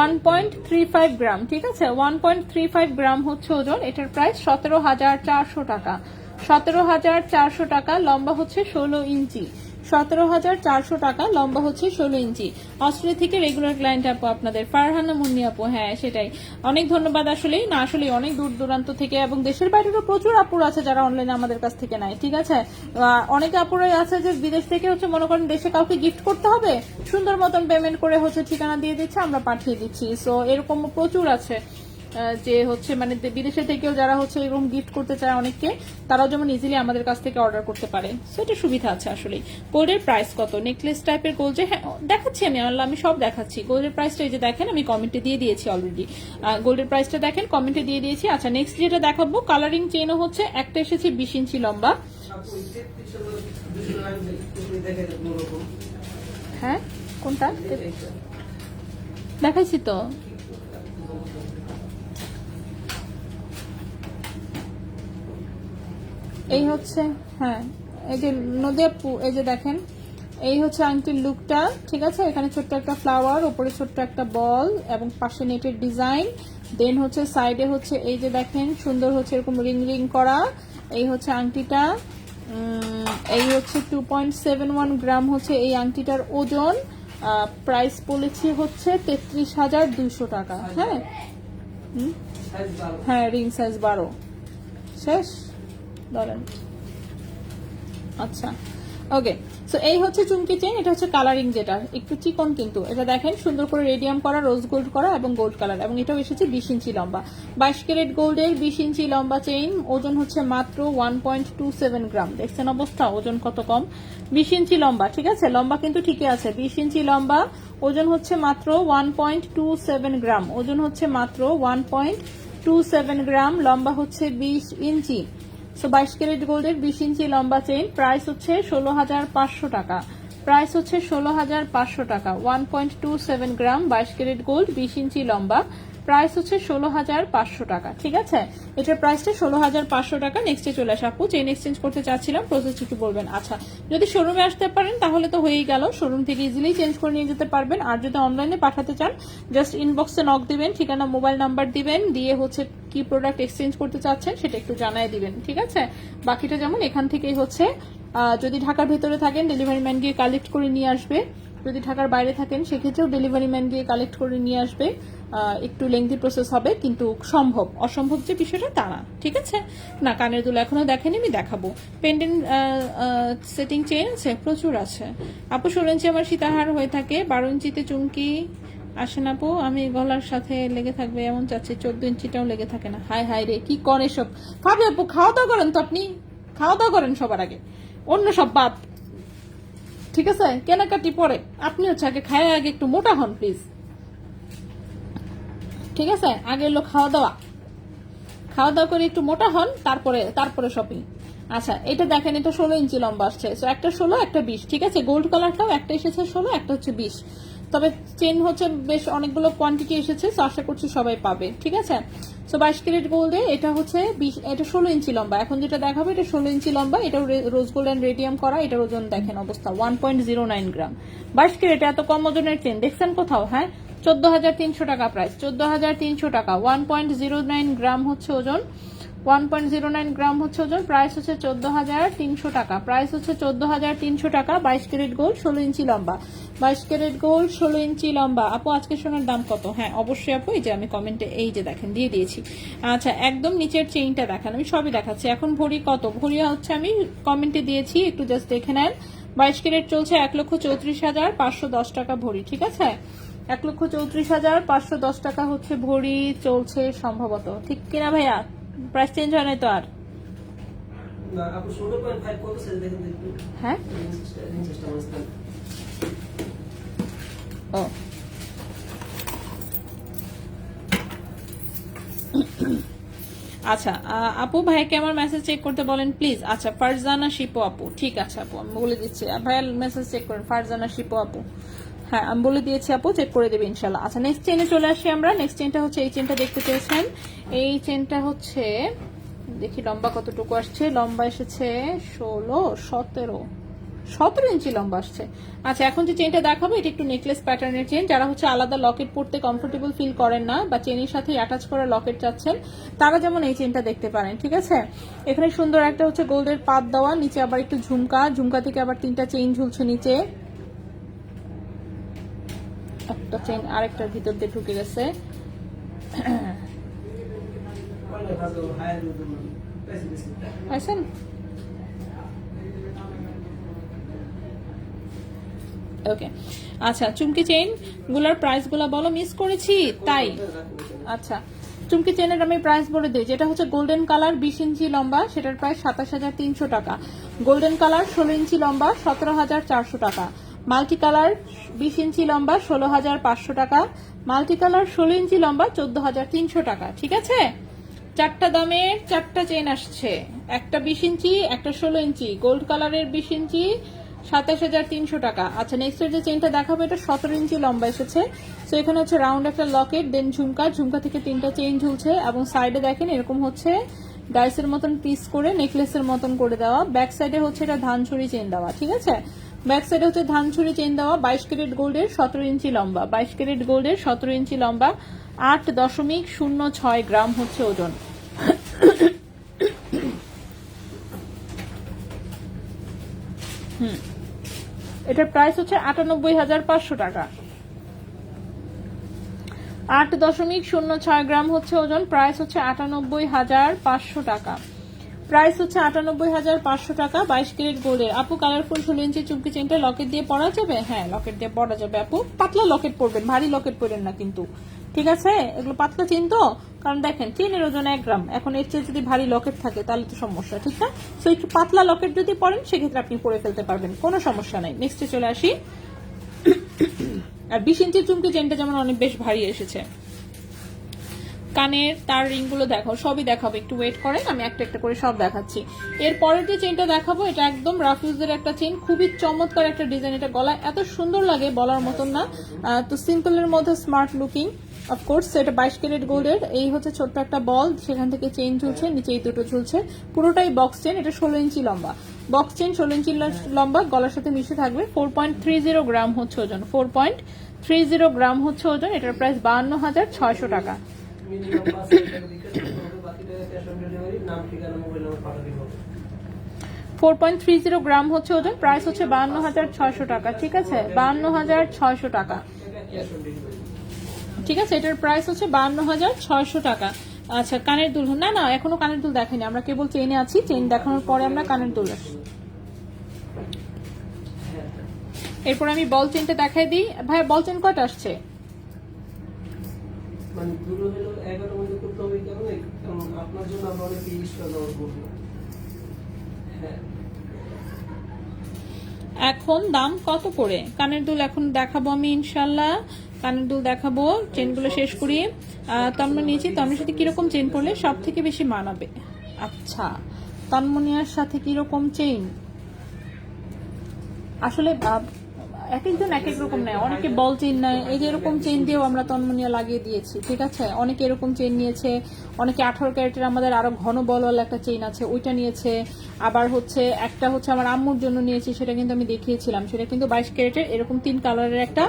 1.35 গ্রাম, ঠিক আছে, 1.35 গ্রাম হচ্ছে ওজন, এটার প্রাইস 17,400 টাকা, 17,400 টাকা। লম্বা হচ্ছে 16 ইঞ্চি, 17,400 টাকা, লম্বা হচ্ছে 16 ইঞ্চি। অস্ট্রেলিয়া থেকে রেগুলার ক্লায়েন্ট আপু আপনাদের, ফারহানা মুন্নি আপু, হ্যাঁ সেটাই, অনেক ধন্যবাদ। আসলেই না, আসলে অনেক দূর দূরান্ত থেকে এবং দেশের বাইরেও প্রচুর আপুর আছে যারা অনলাইনে আমাদের কাছ থেকে নেয়, ঠিক আছে। অনেক আপুরাই আছে যে বিদেশ থেকে হচ্ছে মনে করেন দেশে কাউকে গিফট করতে হবে, সুন্দর মতন পেমেন্ট করে হচ্ছে ঠিকানা দিয়ে দিচ্ছে, আমরা পাঠিয়ে দিচ্ছি। সো এরকম প্রচুর আছে যে হচ্ছে মানে বিদেশে থেকেও যারা হচ্ছে এরকম গিফট করতে চায় অনেককে, তারাও যেমন ইজিলি আমাদের কাছ থেকে অর্ডার করতে পারে। সেটা সুবিধা আছে আসলে। গোল্ডের প্রাইস কত? নেকলেস টাইপের গোল্ড, যে হ্যাঁ দেখাচ্ছি আমি সব দেখাচ্ছি। গোল্ডের প্রাইসটা এই যে দেখেন, আমি কমেন্টে দিয়ে দিয়েছি অলরেডি, গোল্ডের প্রাইসটা দেখেন কমেন্টে দিয়ে দিয়েছি। আচ্ছা, নেক্সট যেটা দেখাবো কালারিং চেইনও হচ্ছে একটা এসেছে 20 ইঞ্চি লম্বা। হ্যাঁ কোনটা দেখাইছি তো? এই হচ্ছে, হ্যাঁ এই যে নদিয়া, এই যে দেখেন এই হচ্ছে আংটির লুকটা, ঠিক আছে। এখানে ছোট্ট একটা ফ্লাওয়ার, উপরে ছোট্ট একটা বল এবং পাশে নেটের ডিজাইন, দেন হচ্ছে সাইডে হচ্ছে এই যে দেখেন সুন্দর হচ্ছে এরকম রিং রিং করা। এই হচ্ছে আংটিটা, এই হচ্ছে 2.71 গ্রাম হচ্ছে এই আংটিটার ওজন। প্রাইস বলেছি হচ্ছে 33,200 টাকা। হ্যাঁ হ্যাঁ, রিং সাইজ 12 শেষ ধরেন। আচ্ছা ওকে, সো এই হচ্ছে চুমকি চেইন, এটা হচ্ছে কালারিং যেটা একটু চিকন, কিন্তু এটা দেখেন সুন্দর করে রেডিয়াম করা, রোজ গোল্ড করা এবং গোল্ড কালার, এবং এটাও এসেছে 20 ইঞ্চি লম্বা। 22 ক্যারেট গোল্ডের 20 ইঞ্চি লম্বা চেইন, ওজন হচ্ছে মাত্র 1.27 গ্রাম। দেখছেন অবস্থা, ওজন কত কম। 20 ইঞ্চি লম্বা, ঠিক আছে, লম্বা কিন্তু ঠিকই আছে। 20 ইঞ্চি লম্বা, ওজন হচ্ছে মাত্র 1.27 গ্রাম, ওজন হচ্ছে মাত্র 1.27 গ্রাম, লম্বা হচ্ছে 20 ইঞ্চি। সো 22 ক্যারেট গোল্ডের 20 ইঞ্চি লম্বা চেইন, প্রাইস হচ্ছে 16,500 টাকা, প্রাইস হচ্ছে 16,500 টাকা। 1.27 গ্রাম 22 ক্যারেট গোল্ড, 20 ইঞ্চি লম্বা, প্রাইস হচ্ছে 16,500 টাকা। ঠিক আছে, এটার প্রাইসটা 16,500 টাকা। নেক্সটে চলে আসা আপু, চেইন এক্সচেঞ্জ করতে চাচ্ছিলাম, প্রসেস একটু বলবেন। আচ্ছা, যদি শোরুমে আসতে পারেন তাহলে তো হয়েই গেল, শোরুম থেকে ইজিলি চেঞ্জ করে নিয়ে যেতে পারবেন। আর যদি অনলাইনে পাঠাতে চান জাস্ট ইনবক্সে নক দিবেন, ঠিকানা মোবাইল নাম্বার দিবেন, দিয়ে হচ্ছে কি প্রোডাক্ট এক্সচেঞ্জ করতে চাচ্ছেন সেটা একটু জানাই দিবেন। ঠিক আছে, বাকিটা যেমন এখান থেকেই হচ্ছে, যদি ঢাকার ভেতরে থাকেন ডেলিভারি ম্যান গিয়ে কালেক্ট করে নিয়ে আসবে, যদি ঢাকার বাইরে থাকেন সেক্ষেত্রেও ডেলিভারি ম্যান গিয়ে কালেক্ট করে নিয়ে আসবে। একটু লেংথি প্রসেস হবে, কিন্তু সম্ভব, অসম্ভব যে বিষয়টা তা না। ঠিক আছে, না কানের দুল এখনো দেখেনি, আমি দেখাবো। পেন্ডেন্ট সেটিং চেইন আছে, প্রচুর আছে আপু। 16 ইঞ্চি আমার সীতাহার হয়ে থাকে, 12 ইঞ্চিতে চুমকি আসেন আপু, আমি গলার সাথে লেগে থাকবে এমন চাচ্ছি, 14 ইঞ্চিটাও লেগে থাকে না। হাই হাই রে, কি করে সব। ভাবি আপু খাওয়া দাওয়া করেন তো, আপনি খাওয়া দাওয়া করেন সবার আগে, অন্য সব বাদ। ঠিক আছে, কেনাকাটি পরে, আপনি হচ্ছে আগে খায় আগে একটু মোটা হন প্লিজ। ঠিক আছে, আগে এলো খাওয়া দাওয়া, খাওয়া দাওয়া করে একটু মোটা হন, তারপরে শপিং। আচ্ছা, এটা দেখেন, এটা 16 ইঞ্চি লম্বা আসছে, সো একটা 16 একটা 20। ঠিক আছে, গোল্ড কালারটাও একটা এসেছে 16, একটা হচ্ছে 20। তবে চেন হচ্ছে বেশ অনেকগুলো কোয়ান্টিটি এসেছে, সো আশা করছি সবাই পাবে। ঠিক আছে, সো 22 ক্যারেট গোল্ডে এটা হচ্ছে 20, এটা 16 ইঞ্চি লম্বা। এখন যেটা দেখাবো এটা 16 ইঞ্চি লম্বা, এটা রোজ গোল্ড এন্ড রেডিয়াম করা। এটার ওজন দেখেন অবস্থা 1.09 গ্রাম। 22 ক্যারেট এত কম ওজনের চেন দেখছেন কোথাও? হ্যাঁ, 14,300 টাকা প্রাইস, 14,300 টাকা। 1.09 গ্রাম হচ্ছে ওজন, 1.09 গ্রাম হচ্ছে ওজন, প্রাইস হচ্ছে 14,300 টাকা। প্রাইস হচ্ছে 14,300 টাকা। 22 ক্যারেট গোল্ড, 16 ইঞ্চি লম্বা, 22 ক্যারেট গোল্ড, 16 ইঞ্চি লম্বা। আপু আজকে সোনার দাম কত? হ্যাঁ অবশ্যই আপু, এই যে আমি কমেন্টে এই যে দেখেন দিয়ে দিয়েছি। আচ্ছা, একদম নিচের চেইনটা দেখান, আমি সবই দেখাচ্ছি। এখন ভরি কত, ভরি হচ্ছে আমি কমেন্টে দিয়েছি, একটু জাস্ট দেখে নেন। 22 ক্যারেট চলছে 1,34,510 টাকা ভরি। ঠিক আছে, 1,34,510 টাকা হচ্ছে ভরি চলছে সম্ভবত, ঠিক কিনা ভাইয়া? প্রাইস চেঞ্জ হয় নাই তো আর? হ্যাঁ, ও আচ্ছা, আপু ভাইকে আমার মেসেজ চেক করতে বলেন প্লিজ। আচ্ছা, ফারজানা শিপু আপু, ঠিক আছে আপু আমি বলে দিচ্ছি, ভাইয়া মেসেজ চেক করেন, ফারজানা শিপু আপু। হ্যাঁ আমি বলে দিয়েছি আপু, চেক করে দেবে ইনশাল্লাহ। আচ্ছা, নেক্সট চেনে চলে আসি আমরা। নেক্সট চেনটা হচ্ছে এই চেনটা দেখতে পেয়েছেন, এই চেনটা হচ্ছে দেখি লম্বা কতটুকু আসছে। লম্বা এসেছে 17 ইঞ্চি লম্বা আসছে। আচ্ছা, এখন যে চেনটা দেখাবো এটা একটু নেকলেস প্যাটার্নের চেন। যারা হচ্ছে আলাদা লকেট পরতে কমফোর্টেবল ফিল করেন না বা চেনের সাথে অ্যাটাচ করা লকেট চাচ্ছেন, তারা যেমন এই চেনটা দেখতে পারেন। ঠিক আছে, এখানে সুন্দর একটা হচ্ছে গোল্ডের পাত দেওয়া, নিচে আবার একটু ঝুমকা, ঝুমকা থেকে আবার 3টা চেইন ঝুলছে নিচে, একটা চেইন আরেকটার ভিতর দিয়ে ঢুকে গেছে। পাইছেন? ওকে, আচ্ছা, চুমকি চেইন গুলার প্রাইস গুলা বলো, মিস করেছি তাই। আচ্ছা, চুমকি চেনের আমি প্রাইস বলে দিই। যেটা হচ্ছে গোল্ডেন কালার 20 ইঞ্চি লম্বা, সেটার প্রাইস 27,300 টাকা। গোল্ডেন কালার 16 ইঞ্চি লম্বা, 17,400 টাকা। মাল্টি কালার 20 ইঞ্চি লম্বা, 16,500 টাকা। মাল্টি কালার 16 ইঞ্চি লম্বা, 14,300 টাকা। ঠিক আছে, 4টা দামের 4টা চেন আসছে, একটা 20 ইঞ্চি, একটা 16 ইঞ্চি। গোল্ড কালারের 20 ইঞ্চি 27,300 টাকা। আচ্ছা, নেক্সট যে চেনটা দেখাবো এটা 17 ইঞ্চি লম্বা এসেছে। তো এখানে হচ্ছে রাউন্ড একটা লকেট, দেন ঝুমকা, ঝুমকা থেকে 3টা চেইন ঝুলছে, এবং সাইডে দেখেন এরকম হচ্ছে ডাইসের মতন পিস করে নেকলেসের মতন করে দেওয়া। ব্যাক সাইডে হচ্ছে এটা ধানছড়ি চেন দেওয়া। ঠিক আছে, ব্যাক সাইডে হচ্ছে ধানছড়ি চেন দেওয়া। 22 ক্যারেট গোল্ডের 17 ইঞ্চি লম্বা, 22 ক্যারেট গোল্ডের 17 ইঞ্চি লম্বা, 8.06 গ্রাম হচ্ছে ওজন। এটার প্রাইস হচ্ছে 98,500 টাকা। 8.06 গ্রাম হচ্ছে ওজন, প্রাইস হচ্ছে 98,500 টাকা। প্রাইস হচ্ছে 98,500 টাকা। 22 ক্যারেট গোল্ডের। আপু কালারফুল 16 ইঞ্চি চুমকি চেনটা লকেট দিয়ে পরা যাবে? হ্যাঁ লকেট দিয়ে পরা যাবে আপু, পাতলা লকেট পরবেন, ভারী লকেট পরেন না কিন্তু। ঠিক আছে, এগুলো পাতলা চেন তো, কারণ দেখেন চেনের ওজন 1 গ্রাম, এখন এর চেয়ে যদি ভারী লকেট থাকে তাহলে তো সমস্যা। ঠিক না, তো একটু পাতলা লকেট যদি পরেন সেক্ষেত্রে আপনি পরে ফেলতে পারবেন, কোনো সমস্যা নাই। নেক্সটে চলে আসি। আর 20 ইঞ্চির চুমকি চেনটা যেমন অনেক বেশ ভারী এসেছে। কানের তার রিংগুলো দেখো, সবই দেখাবো, একটু ওয়েট করেন, আমি একটা একটা করে সব দেখাচ্ছি। এরপরের যে চেইনটা দেখাবো এটা একদম রাফিউজের একটা চেইন, খুবই চমৎকার একটা ডিজাইন, এটা গলায় এত সুন্দর লাগে বলার মতন না। তো সিম্পলের মধ্যে স্মার্ট লুকিং, অফকোর্স এটা 22 ক্যারেট গোল্ডের। এই হচ্ছে ছোট্ট একটা বল, সেখান থেকে চেইন ঝুলছে, নিচে এই দুটো ঝুলছে, পুরোটাই বক্স চেইন। এটা 16 ইঞ্চি লম্বা, বক্স চেইন 16 ইঞ্চি লম্বা, গলার সাথে মিশে থাকবে। 4.30 গ্রাম হচ্ছে ওজন, 4.30 গ্রাম হচ্ছে ওজন। এটার প্রাইস 52,600 টাকা। 4.30 গ্রাম হচ্ছে ওজন, প্রাইস হচ্ছে 52,600 টাকা। ঠিক আছে, 52,600 টাকা। ঠিক আছে, এটার প্রাইস হচ্ছে 52,600 টাকা। আচ্ছা, কানের দুল, না না এখনো কানের দুল দেখাইনি, আমরা কেবল চেইনে আছি, চেইন দেখানোর পরে আমরা কানের দুল আসি। এরপর আমি বল চেইনটা দেখাই দিই। ভাই বল চেইন কয়টা আসছে? এখন দাম কত করে কানের দুল এখন দেখাবো আমি ইনশাল্লাহ, কানের দুল দেখাবো। চেনগুলো শেষ করি। তন্ময় নিয়েছি, তন্ময়ের সাথে কিরকম চেন পরলে সব থেকে বেশি মানাবে? আচ্ছা, তন্মনিয়ার সাথে কিরকম চেইন, আসলে এক একজন এক এক রকম নেয়, অনেকে বল চেইন নেয়, এই যে এরকম চেইন দিয়েও আমরা তন্মনিয়া লাগিয়ে দিয়েছি। ঠিক আছে, অনেকে এরকম চেইন নিয়েছে, অনেকে 18 ক্যারেটের আমাদের আরো ঘন বলওয়ালা একটা চেইন আছে ওইটা নিয়েছে, আবার হচ্ছে একটা হচ্ছে আমার আম্মুর জন্য নিয়েছি, সেটা কিন্তু আমি দেখিয়েছিলাম, সেটা কিন্তু 22 ক্যারেটের এরকম 3 কালারের একটা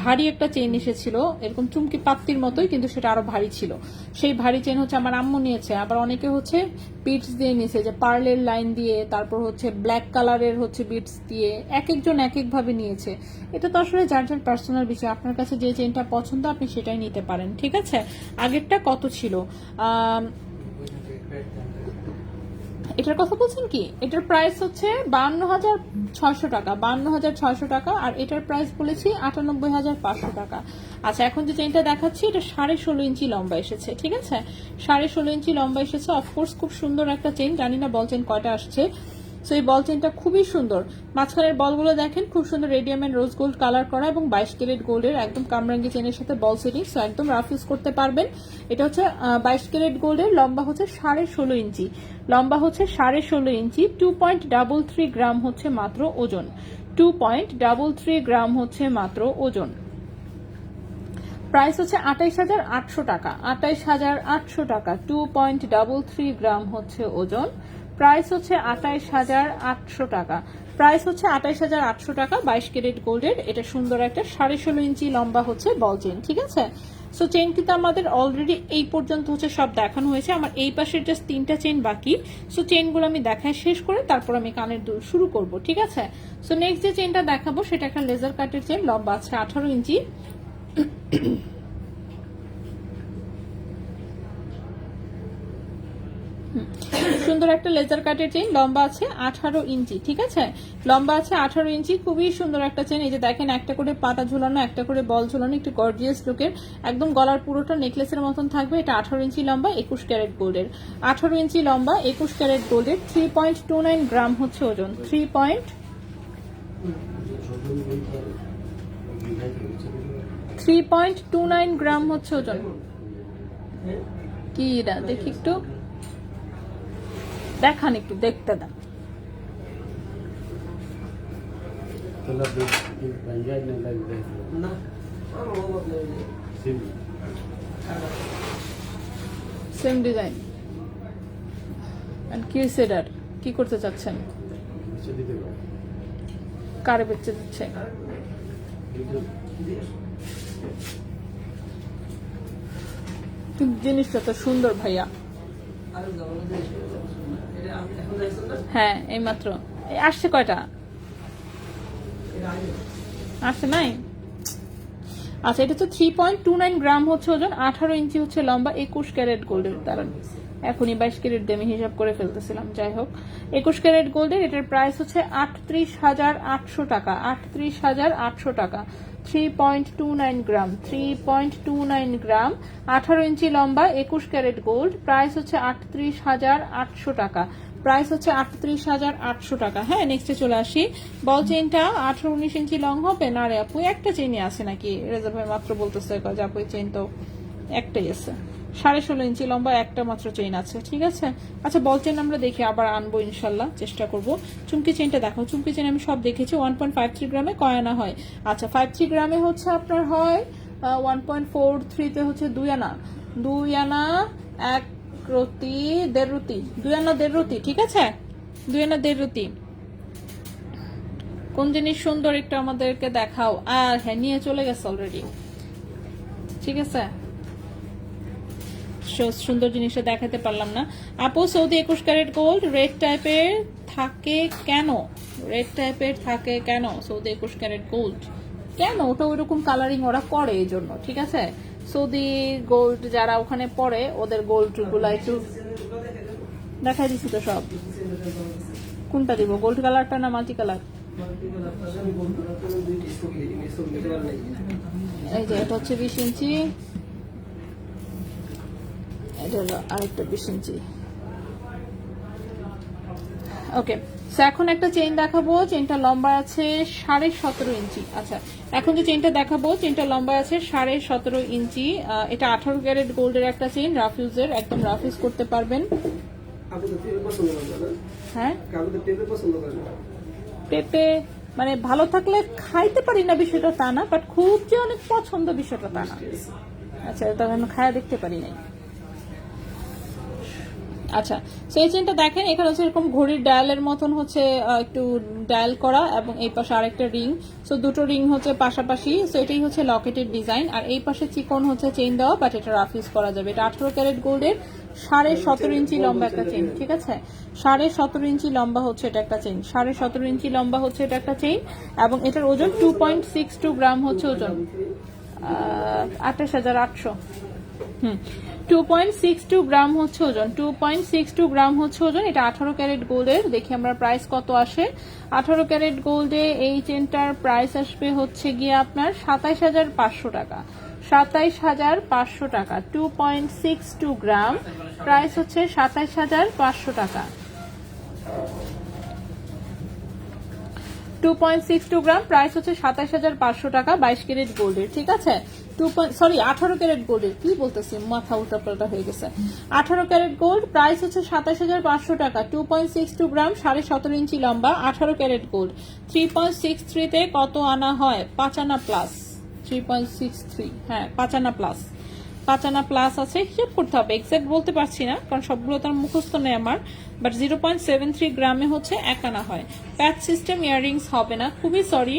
ভারী একটা চেইন এসেছিল, এরকম চুমকি পাত্তির মতোই, কিন্তু সেটা আরো ভারী ছিল। সেই ভারী চেইন হচ্ছে আমার আম্মু নিয়েছে। আবার অনেকে হচ্ছে বিটস দিয়ে নিয়েছে, যে পার্লের লাইন দিয়ে, তারপর হচ্ছে ব্ল্যাক কালারের হচ্ছে বিটস দিয়ে, এক একজন এক এক ভাবে নিয়েছে। এটা তো আসলে যার যার পার্সোনাল বিষয়, আপনার কাছে যে চেইনটা পছন্দ আপনি সেটাই নিতে পারেন। ঠিক আছে, আগেরটা কত ছিল? এটার কথা বলছেন কি? এটার প্রাইস হচ্ছে 52,600 টাকা, 52,600 টাকা। আর এটার প্রাইস বলেছি 98,500 টাকা। আচ্ছা, এখন যে চেইনটা দেখাচ্ছি এটা 16.5 ইঞ্চি লম্বা এসেছে। ঠিক আছে, 16.5 ইঞ্চি লম্বা এসেছে। অফকোর্স খুব সুন্দর একটা চেইন, জানি না বল চেইন কয়টা আসছে। সো এই বল চেইনটা খুবই সুন্দর, মাঝখানের বলগুলো দেখেন খুব সুন্দর radium and rose gold colour করা, এবং 22 ক্যারেট গোল্ডের একদম কামরাঙ্গি চেনের সাথে বল সেটিং, সো একদম রাফ ইউজ করতে পারবেন। এটা হচ্ছে 22 ক্যারেট গোল্ডের, লম্বা হচ্ছে 16.5 ইঞ্চি, লম্বা হচ্ছে 16.5 ইঞ্চি। 2.33 গ্রাম হচ্ছে মাত্র ওজন, 2.33 গ্রাম হচ্ছে মাত্র ওজন। প্রাইস হচ্ছে 28,800 টাকা, 28,800 টাকা। 2.33 গ্রাম হচ্ছে ওজন, প্রাইস হচ্ছে 28,800 টাকা। প্রাইস হচ্ছে 28,800 টাকা, 22 ক্যারেট গোল্ডের। এটা সুন্দর একটা 16.5 ইঞ্চি লম্বা হচ্ছে বল চেইন। ঠিক আছে, সো চেইনটিতে আমাদের অলরেডি এই পর্যন্ত হচ্ছে সব দেখানো হয়েছে। আমার এই পাশের জাস্ট 3টা চেইন বাকি, সো চেইনগুলো আমি দেখায় শেষ করে তারপর আমি কানের দুল শুরু করব। ঠিক আছে, সো নেক্সট যে চেইনটা দেখাবো সেটা একটা লেজার কাটের চেইন, লম্বা আছে 18 ইঞ্চি। সুন্দর একটা লেজার কাটের চেইন, লম্বা আছে 18 ইঞ্চি। ঠিক আছে, লম্বা আছে 18 ইঞ্চি, খুবই সুন্দর একটা চেইন। এই যে দেখেন একটা করে পাতা ঝুলানো, একটা করে বল ঝুলানো, একটু গর্জিয়াস লুকের, একদম গলার পুরোটা নেকলেসের মতন থাকবে। এটা 18 ইঞ্চি লম্বা, 21 ক্যারেট গোল্ডের। 18 ইঞ্চি লম্বা, 21 ক্যারেট গোল্ডের। 3.29 গ্রাম হচ্ছে ওজন, 3.29 গ্রাম হচ্ছে ওজন। কি এটা দেখি একটু দেখান, একটু দেখতে দেন। Same design. কি সেডার কি করতে চাচ্ছেন? কারে বেচতে দিচ্ছে? জিনিসটা তো সুন্দর ভাইয়া। হ্যাঁ, এই মাত্র আসছে। কয়টা আসছে? নাই। আচ্ছা, এটা তো 3.29 গ্রাম হচ্ছে ওজন, 18 ইঞ্চি হচ্ছে লম্বা, 21 ক্যারেট গোল্ডের। দাঁড়ান, এখনই 22 ক্যারেট দিয়ে আমি হিসাব করে ফেলতেছিলাম, যাই হোক 21 ক্যারেট গোল্ডের। এটার প্রাইস হচ্ছে 38,800 টাকা, 38,800 টাকা। 3.29 গ্রাম, 3.29 গ্রাম, 18 ইঞ্চি লম্বা, 21 ক্যারেট গোল্ড। প্রাইস হচ্ছে 38,800 টাকা, প্রাইস হচ্ছে 38,800 টাকা। হ্যাঁ, নেক্সটে চলে আসি। বল চেইনটা 18-19 ইঞ্চি লং হবে না রে আপু? একটা চেইনই আছে নাকি? রেজাল্ট ভাই মাত্র বলতেছে যে আপু চেইন তো একটাই আছে, 16.5 ইঞ্চি লম্বা একটা মাত্র চেইন আছে, ঠিক আছে। আচ্ছা বল চেইন আমরা দেখি, আবার আনবো ইনশাল্লাহ, চেষ্টা করব। চুমকি চেইনটা দেখো, চুমকি চেইন আমি সব দেখেছি। 1.53 গ্রামে কয় আনা হয়? আচ্ছা 53 গ্রামে হচ্ছে আপনার হয় 1.43-তে হচ্ছে 2 আনা, 2 আনা 1 রতি 1.5 রতি, 2 আনা 1.5 রতি, ঠিক আছে, 2 আনা 1.5 রতি। কোন জিনিস সুন্দর একটু আমাদেরকে দেখাও। আর হ্যাঁ, নিয়ে চলে গেছে অলরেডি, ঠিক আছে, সুন্দর জিনিসটা দেখাতে পারলাম না। আপু সৌদি 21 ক্যারেট গোল্ড রেড টাইপের থাকে কেন? রেড টাইপের থাকে কেন সৌদি 21 ক্যারেট গোল্ড? কেন? ওটা ওইরকম কালারিং ওরা করে এই জন্য, ঠিক আছে। সৌদি গোল্ড যারা ওখানে পরে ওদের গোল্ড গুলা একটু দেখাই দিচ্ছি তো সব। কোনটা দিব, গোল্ড কালারটা না মাল্টি কালার? এই যে এটা হচ্ছে 20 ইঞ্চি, এটা হলো আরেকটা 20 ইঞ্চি। ওকে, এখন একটা চেইন দেখাবো, চেইনটা লম্বা আছে 17.5 ইঞ্চি। আচ্ছা এখন যে চেইনটা দেখাবো, চেইনটা লম্বা আছে 17.5 ইঞ্চি। এটা 18 ক্যারেট গোল্ডের একটা চেইন, রাফ ইউজের, একদম রাফ ইউজ করতে পারবেন। হ্যাঁ পেঁপে মানে ভালো থাকলে খাইতে পারি না বিষয়টা তা না, বাট খুব যে অনেক পছন্দ বিষয়টা তা না। আচ্ছা এটা খায়া দেখতে পারি নাই। আচ্ছা সেই চেনটা দেখেন, এখানে হচ্ছে এরকম ঘড়ির ডায়ালের মতন হচ্ছে একটু ডায়াল করা, এবং এই পাশে আরেকটা রিং, সো দুটো রিং হচ্ছে পাশাপাশি। সো এটাই হচ্ছে লকেটের ডিজাইন, আর এই পাশে চিকন হচ্ছে চেইন দেওয়া, বাট এটা রাফ ইউজ করা যাবে। এটা 18 ক্যারেট গোল্ডের 17.5 ইঞ্চি লম্বা একটা চেইন, ঠিক আছে, 17.5 ইঞ্চি লম্বা হচ্ছে এটা একটা চেইন, 17.5 ইঞ্চি লম্বা হচ্ছে এটা একটা চেইন, এবং এটার ওজন 2.62 গ্রাম হচ্ছে ওজন, 28,800। 2.62 গ্রাম হচ্ছে ওজন, 2.62 গ্রাম হচ্ছে ওজন। এটা 18 ক্যারেট গোল্ডের। দেখি আমরা প্রাইস কত আসে। 18 ক্যারেট গোল্ডে এই চেনটার প্রাইস আসবে হচ্ছে গিয়ে আপনার 27,500 টাকা, 27,500 টাকা। 2.62 গ্রাম, প্রাইস হচ্ছে 27,500 টাকা। 2.62 গ্রাম, প্রাইস হচ্ছে 27,500 টাকা, 22 ক্যারেট গোল্ডের, ঠিক আছে। 18 ক্যারেট গোল্ডের, কি বলতেছি মাথা উল্টাপাল্টা হয়ে গেছে। 18 ক্যারেট গোল্ড, প্রাইস হচ্ছে 27,500 টাকা। 2.62 গ্রাম, 17.5 ইঞ্চি লম্বা, 18 ক্যারেট গোল্ড। 3.63 তে কত আনা হয়? 5 আনা প্লাস। 3.63, হ্যাঁ 5 আনা প্লাস, 5 আনা প্লাস আছে, হিসাব করতে হবে, এক্সাক্ট বলতে পারছি না কারণ সবগুলো তার মুখস্থ নেই আমার, বাট 0.73 গ্রামে হচ্ছে 1 আনা হয়। প্যাচ সিস্টেম ইয়াররিংস হবে না, খুবই সরি,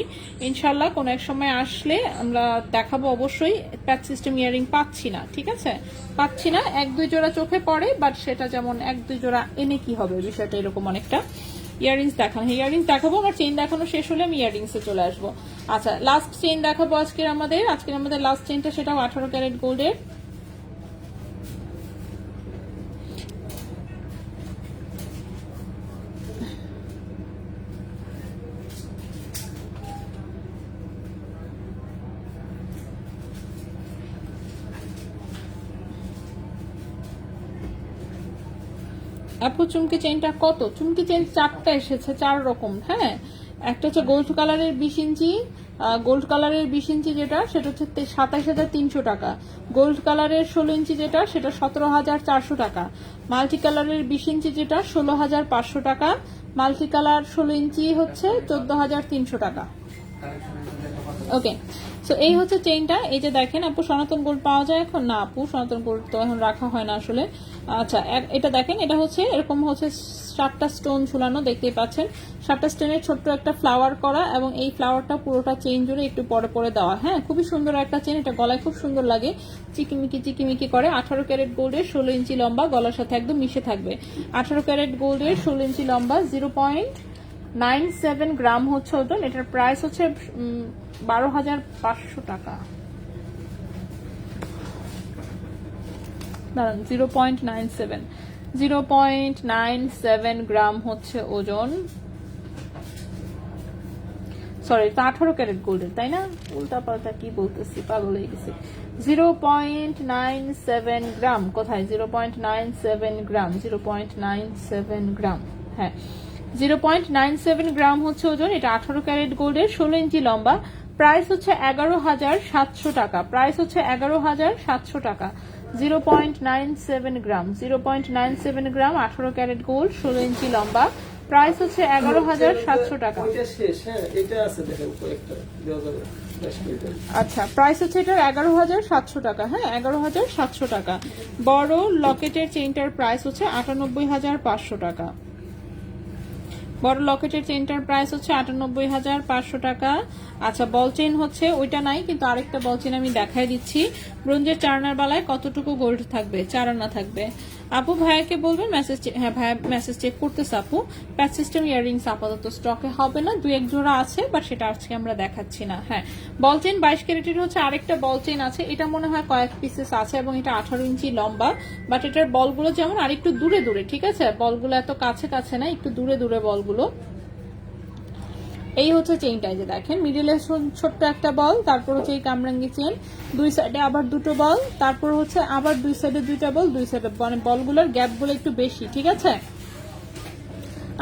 ইনশাল্লাহ কোনো এক সময় আসলে আমরা দেখাবো অবশ্যই। প্যাচ সিস্টেম ইয়াররিং পাচ্ছি না, ঠিক আছে, পাচ্ছি না, 1-2 জোড়া চোখে পড়ে, বাট সেটা যেমন 1-2 জোড়া এনে কি হবে, বিষয়টা এরকম অনেকটা। ইয়াররিংস দেখানো, ইয়াররিংস দেখাবো, আমার চেইন দেখানো শেষ হলে আমি ইয়াররিংসে চলে আসবো। আচ্ছা লাস্ট চেইন দেখাবো আজকের আমাদের লাস্ট চেইনটা, সেটাও 18 ক্যারেট গোল্ডের। আপু চুমকি চেইনটা কত? চুমকি চেইন 4টা এসেছে, 4 রকম, হ্যাঁ। একটা হচ্ছে গোল্ড কালারের 20 ইঞ্চি, গোল্ড কালারের 20 ইঞ্চি যেটা সেটা হচ্ছে 27,300 টাকা। গোল্ড কালারের 16 ইঞ্চি যেটা সেটা 17,400 টাকা। মাল্টি কালারের 20 ইঞ্চি যেটা 16,500 টাকা। মাল্টি কালার 16 ইঞ্চি হচ্ছে 14,300 টাকা। ওকে, সো এই হচ্ছে চেইনটা। এই যে দেখেন আপু, সনাতন গোল্ড পাওয়া যায় এখন? না আপু, সনাতন গোল্ড তো এখন রাখা হয় না আসলে। আচ্ছা এটা দেখেন, এটা হচ্ছে এরকম হচ্ছে 7টা স্টোন ঝুলানো, দেখতেই পাচ্ছেন 7টা স্টোনের ছোট্ট একটা ফ্লাওয়ার করা, এবং এই ফ্লাওয়ারটা পুরোটা চেইন জুড়ে একটু পরে পরে দেওয়া, হ্যাঁ খুবই সুন্দর একটা চেইন। এটা গলায় খুব সুন্দর লাগে, চিকিমিকি চিকিমিকি করে। 18 ক্যারেট গোল্ডের 16 ইঞ্চি লম্বা, গলার সাথে একদম মিশে থাকবে। 18 ক্যারেট গোল্ডের 16 ইঞ্চি লম্বা, 0.97 গ্রাম হচ্ছে ওজন। এটার প্রাইস হচ্ছে 12,500 টাকা। দাঁড়ান, 0.97 গ্রাম হচ্ছে ওজন। সরি, 18 ক্যারেট গোল্ডের, তাই না? উল্টা পাল্টা কি বলতেছি, পাগল হয়ে গেছি। 0.97 গ্রাম, কোথায় 0.97 গ্রাম? 0.97 গ্রাম, হ্যাঁ 0.97 গ্রাম হচ্ছে ওজন। এটা 18 ক্যারেট গোল্ডের, 16 ইঞ্চি লম্বা, প্রাইস হচ্ছে 11,700 টাকা, প্রাইস হচ্ছে 11,700 টাকা। 0.97 গ্রাম, 0.97 গ্রাম, 18 ক্যারেট গোল্ড, 16 ইঞ্চি লম্বা, প্রাইস হচ্ছে 11,700 টাকা। আচ্ছা, প্রাইস হচ্ছে এটার 11,700 টাকা। হ্যাঁ, 11,700 টাকা। বড় লকেটের চেইনটার প্রাইস হচ্ছে 98,500 টাকা। বড় লকেটের চেইনটার প্রাইস হচ্ছে 98,500 টাকা। আচ্ছা, বল চেইন হচ্ছে ওইটা নাই, কিন্তু আরেকটা বল চেইন আমি দেখাই দিচ্ছি। ব্রোঞ্জের চারনার বালায় কতটুকু গোল্ড থাকবে? 4 আনা থাকবে। আপু ভাইয়াকে বলবেন মেসেজ, হ্যাঁ ভাইয়া মেসেজ চেক করতেছে আপু। প্যাচ সিস্টেম ইয়াররিংস আপাতত স্টকে হবে না, 2-1 জোড়া আছে, বাট সেটা আজকে আমরা দেখাচ্ছি না। হ্যাঁ, বল চেইন 22 ক্যারেটের হচ্ছে আরেকটা বল চেইন আছে, এটা মনে হয় কয়েক পিসেস আছে এবং এটা 18 ইঞ্চি লম্বা, বাট এটার বলগুলো যেমন আরেকটু দূরে দূরে, ঠিক আছে? বলগুলো এত কাছে কাছে না, একটু দূরে দূরে বলগুলো। এই হচ্ছে চেইনটা, যে দেখেন মিডিলে ছোট্ট একটা বল, তারপর হচ্ছে এই কামরাঙ্গি চেইন, 2 সাইডে আবার 2টো বল, তারপর হচ্ছে আবার 2 সাইডে 2টা বল, 2 সাইডে মানে বলগুলোর গ্যাপগুলো একটু বেশি, ঠিক আছে?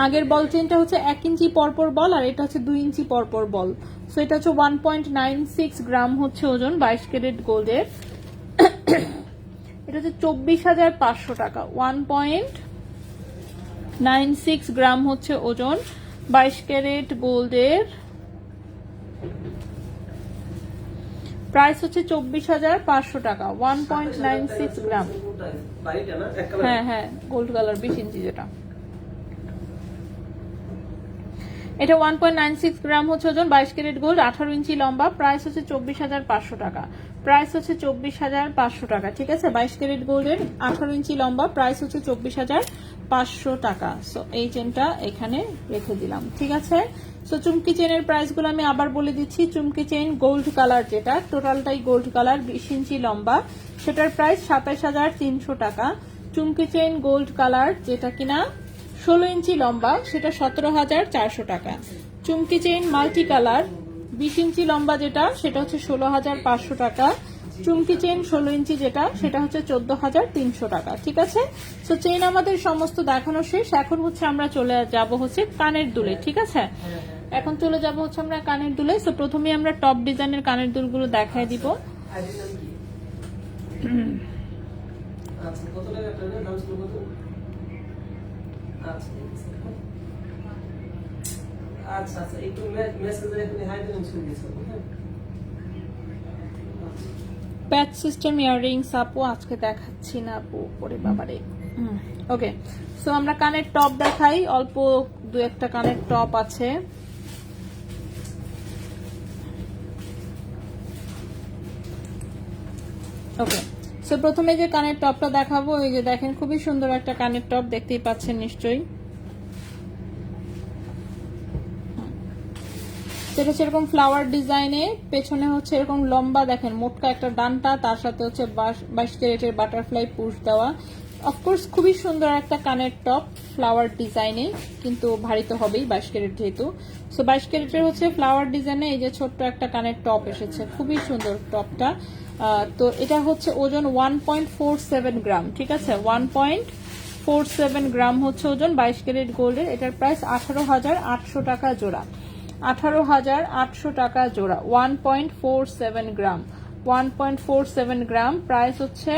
আগের বল চেইনটা হচ্ছে 1 ইঞ্চি পরপর বল, আর এটা হচ্ছে 2 ইঞ্চি পরপর বল। সো এটা হচ্ছে 1.96 গ্রাম হচ্ছে ওজন 22 ক্যারেট গোল্ডের। এটা হচ্ছে 24,500 টাকা। 1.96 গ্রাম হচ্ছে ওজন 22 ক্যারেট গোল্ডের, প্রাইস হচ্ছে 24,500 টাকা। 1.96 গ্রাম। হ্যাঁ হ্যাঁ, গোল্ড কালার 20 ইঞ্চি যেটা, এটা 1.96 গ্রাম হচ্ছে ওজন 22 ক্যারেট গোল্ড, 18 ইঞ্চি লম্বা, প্রাইস হচ্ছে 24,500 টাকা। প্রাইস হচ্ছে 24,500 টাকা, ঠিক আছে? 22 ক্যারেট গোল্ডের 18 ইঞ্চি লম্বা, প্রাইস হচ্ছে 24,500 টাকা। সো এই চেনটা এখানে রেখে দিলাম, ঠিক আছে? সো চুমকি চেনের প্রাইসগুলো আমি আবার বলে দিচ্ছি। চুমকি চেন গোল্ড কালার, যেটা টোটালটাই গোল্ড কালার, 20 ইঞ্চি লম্বা, সেটার প্রাইস 27,300 টাকা। চুমকি চেন গোল্ড কালার যেটা কিনা 16 ইঞ্চি লম্বা, সেটা 17,400 টাকা। চুমকি চেইন মাল্টি কালার 20 ইঞ্চি লম্বা যেটা, সেটা হচ্ছে 16,500 টাকা। চুমকি চেইন 16 ইঞ্চি যেটা, সেটা হচ্ছে 14,300 টাকা, ঠিক আছে? সো চেইন আমাদের সমস্ত দেখানো শেষ। এখন হচ্ছে আমরা চলে যাব হচ্ছে কানের দুলে, ঠিক আছে? এখন চলে যাব হচ্ছে আমরা কানের দুলে। সো প্রথমে আমরা টপ ডিজাইনের কানের দুলগুলো দেখায় দিব। আচ্ছা আচ্ছা, একটু মেসেজে একটু হাই দিন শুনে দিছো। প্যাচ সিস্টেম ইয়াররিংস আপু আজকে দেখাচ্ছি না আপু, পরে বাবারে। ওকে, সো আমরা কানের টপ দেখাই। অল্প 2-1টা কানের টপ আছে। ওকে, সো প্রথমে যে কানের টপটা দেখাবো, এই যে দেখেন খুবই সুন্দর একটা কানের টপ, দেখতেই পাচ্ছেন নিশ্চয়ই। সেটা হচ্ছে এরকম ফ্লাওয়ার ডিজাইনে, পেছনে হচ্ছে এরকম লম্বা দেখেন মোটকা একটা ডান্টা, তার সাথে হচ্ছে 22 ক্যারেটের বাটারফ্লাই পুশ দেওয়া। অফকোর্স খুবই সুন্দর একটা কানের টপ ফ্লাওয়ার ডিজাইনে, কিন্তু ভারী তো হবেই 22 ক্যারেট যেহেতু। সো 22 ক্যারেটের হচ্ছে ফ্লাওয়ার ডিজাইনে এই যে ছোট্ট একটা কানের টপ এসেছে, খুবই সুন্দর টপটা। তো এটা হচ্ছে ওজন 1.47 গ্রাম, ঠিক আছে? 1.47 গ্রাম হচ্ছে ওজন 22 ক্যারেট গোল্ডের। এটার প্রাইস 18,800 টাকা জোড়া। 18,800 টাকা জোড়া। 1.47 গ্রাম, 1.47 গ্রাম, প্রাইস হচ্ছে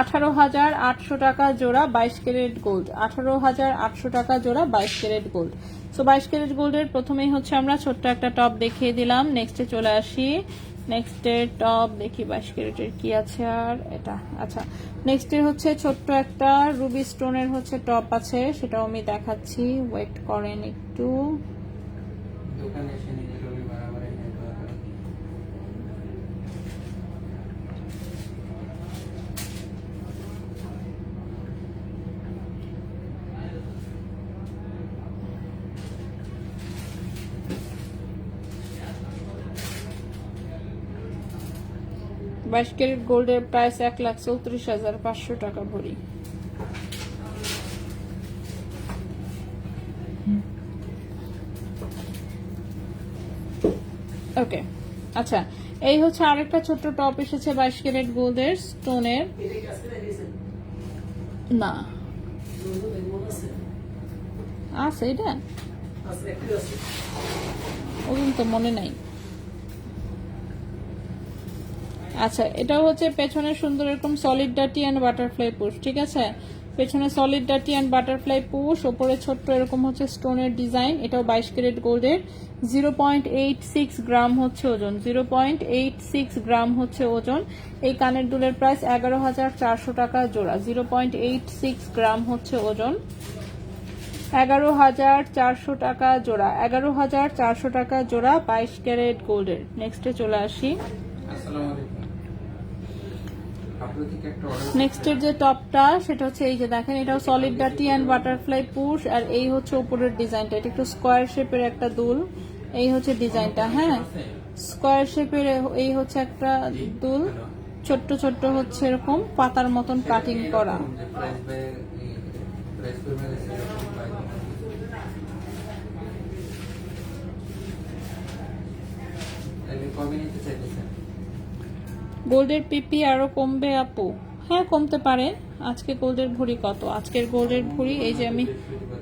18,800 টাকা জোড়া 22 ক্যারেট গোল্ড। 18,800 টাকা জোড়া 22 ক্যারেট গোল্ড। সো 22 ক্যারেট গোল্ডের প্রথমেই হচ্ছে আমরা ছোট্ট একটা টপ দেখিয়ে দিলাম। নেক্সটে চলে আসি। নেক্সটের টপ দেখি 22 ক্যারেটের কি আছে। আর এটা আচ্ছা, নেক্সটের হচ্ছে ছোট্ট একটা রুবি স্টোনের হচ্ছে টপ আছে, সেটাও আমি দেখাচ্ছি। ওয়েট করেন একটু। দোকানে এসে নিজে রবি বারবার বাইশ ক্যারেট গোল্ডের প্রাইস 1,34,500 টাকা ভরি। ওকে, আচ্ছা, এই হচ্ছে আরেকটা ছোট্ট টপ এসেছে 22 ক্যারেট গোল্ডের স্টোনের। না আছে এটা, আচ্ছা একটু আছে ওজন তো মনে নাই। আচ্ছা, এটাও হচ্ছে পেছনে সুন্দর এরকম সলিড ডাটি অ্যান্ড বাটারফ্লাই পুশ, ঠিক আছে? পেছনে সলিড ডাটি অ্যান্ড বাটারফ্লাই পুশ, ওপরে ছোট্ট এরকম হচ্ছে স্টোনের ডিজাইন। এটাও 22 ক্যারেট গোল্ডের। 0.86 গ্রাম হচ্ছে ওজন, 0.86 গ্রাম হচ্ছে ওজন। এই কানের দুলের প্রাইস 11,400 টাকা জোড়া। 0.86 গ্রাম হচ্ছে ওজন, 11,400 টাকা জোড়া। 11,400 টাকা জোড়া 22 ক্যারেট গোল্ডের। নেক্সটে চলে আসি। আসসালামু আলাইকুম আপনাদের থেকে একটা অর্ডার নেক্সটের যে টপটা সেটা হচ্ছে এই যে দেখেন, এটাও সলিড ডাটি অ্যান্ড বাটারফ্লাই পুশ। আর এই হচ্ছে উপরের ডিজাইনটা, এটা একটু স্কোয়ার শেপের একটা দুল। এই হচ্ছে ডিজাইনটা, হ্যাঁ স্কোয়ার শেপের। এই হচ্ছে একটা দুল, ছোট্ট ছোট্ট হচ্ছে এরকম পাতার মতন কাটিং করা। প্রাইস বাই প্রাইস করবে তাহলে কবে নিতে চাইতেছেন গোল্ডের পিপি আরো কমবে আপু? হ্যাঁ কমতে পারে। আজকে গোল্ডের ভরি কত? আজকের গোল্ডের ভরি এই যে আমি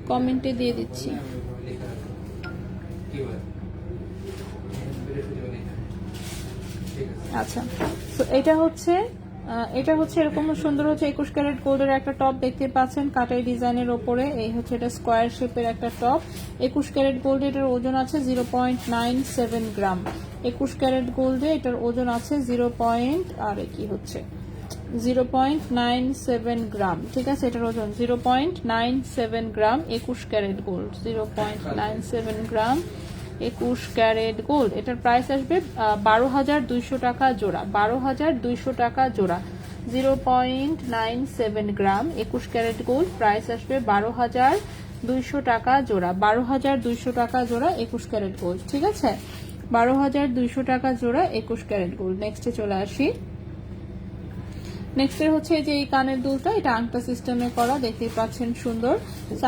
কমেন্টে দিয়ে দিচ্ছি। আচ্ছা, তো এটা হচ্ছে এরকম সুন্দর হচ্ছে 21 ক্যারেট গোল্ডের একটা টপ দেখতে পাচ্ছেন কাটাই ডিজাইনের ওপরে। এই হচ্ছে এটা স্কোয়ার শেপের একটা টপ। 21 ক্যারেট গোল্ডে এটার ওজন আছে 0.97 গ্রাম। 21 ক্যারেট গোল্ডে এটার ওজন আছে 0.97 গ্রাম, ঠিক আছে? এটার ওজন 0.97 গ্রাম। 21 ক্যারেট গোল্ড, 0.97 গ্রাম 21 ক্যারেট গোল্ড। এটার প্রাইস আসবে 12,200 টাকা জোড়া। 12,200 টাকা জোড়া। 0.97 গ্রাম 21 ক্যারেট গোল্ড, প্রাইস আসবে 12,200 টাকা জোড়া। 12,200 টাকা জোড়া 21 ক্যারেট গোল্ড, ঠিক আছে? 12,200 টাকা জোড়া 21 ক্যারেট গোল্ড। নেক্সটে চলে আসি। নেক্সটের হচ্ছে যে এই কানের দুলটা, এটা আংটা সিস্টেমে করা, দেখতেই পাচ্ছেন সুন্দর।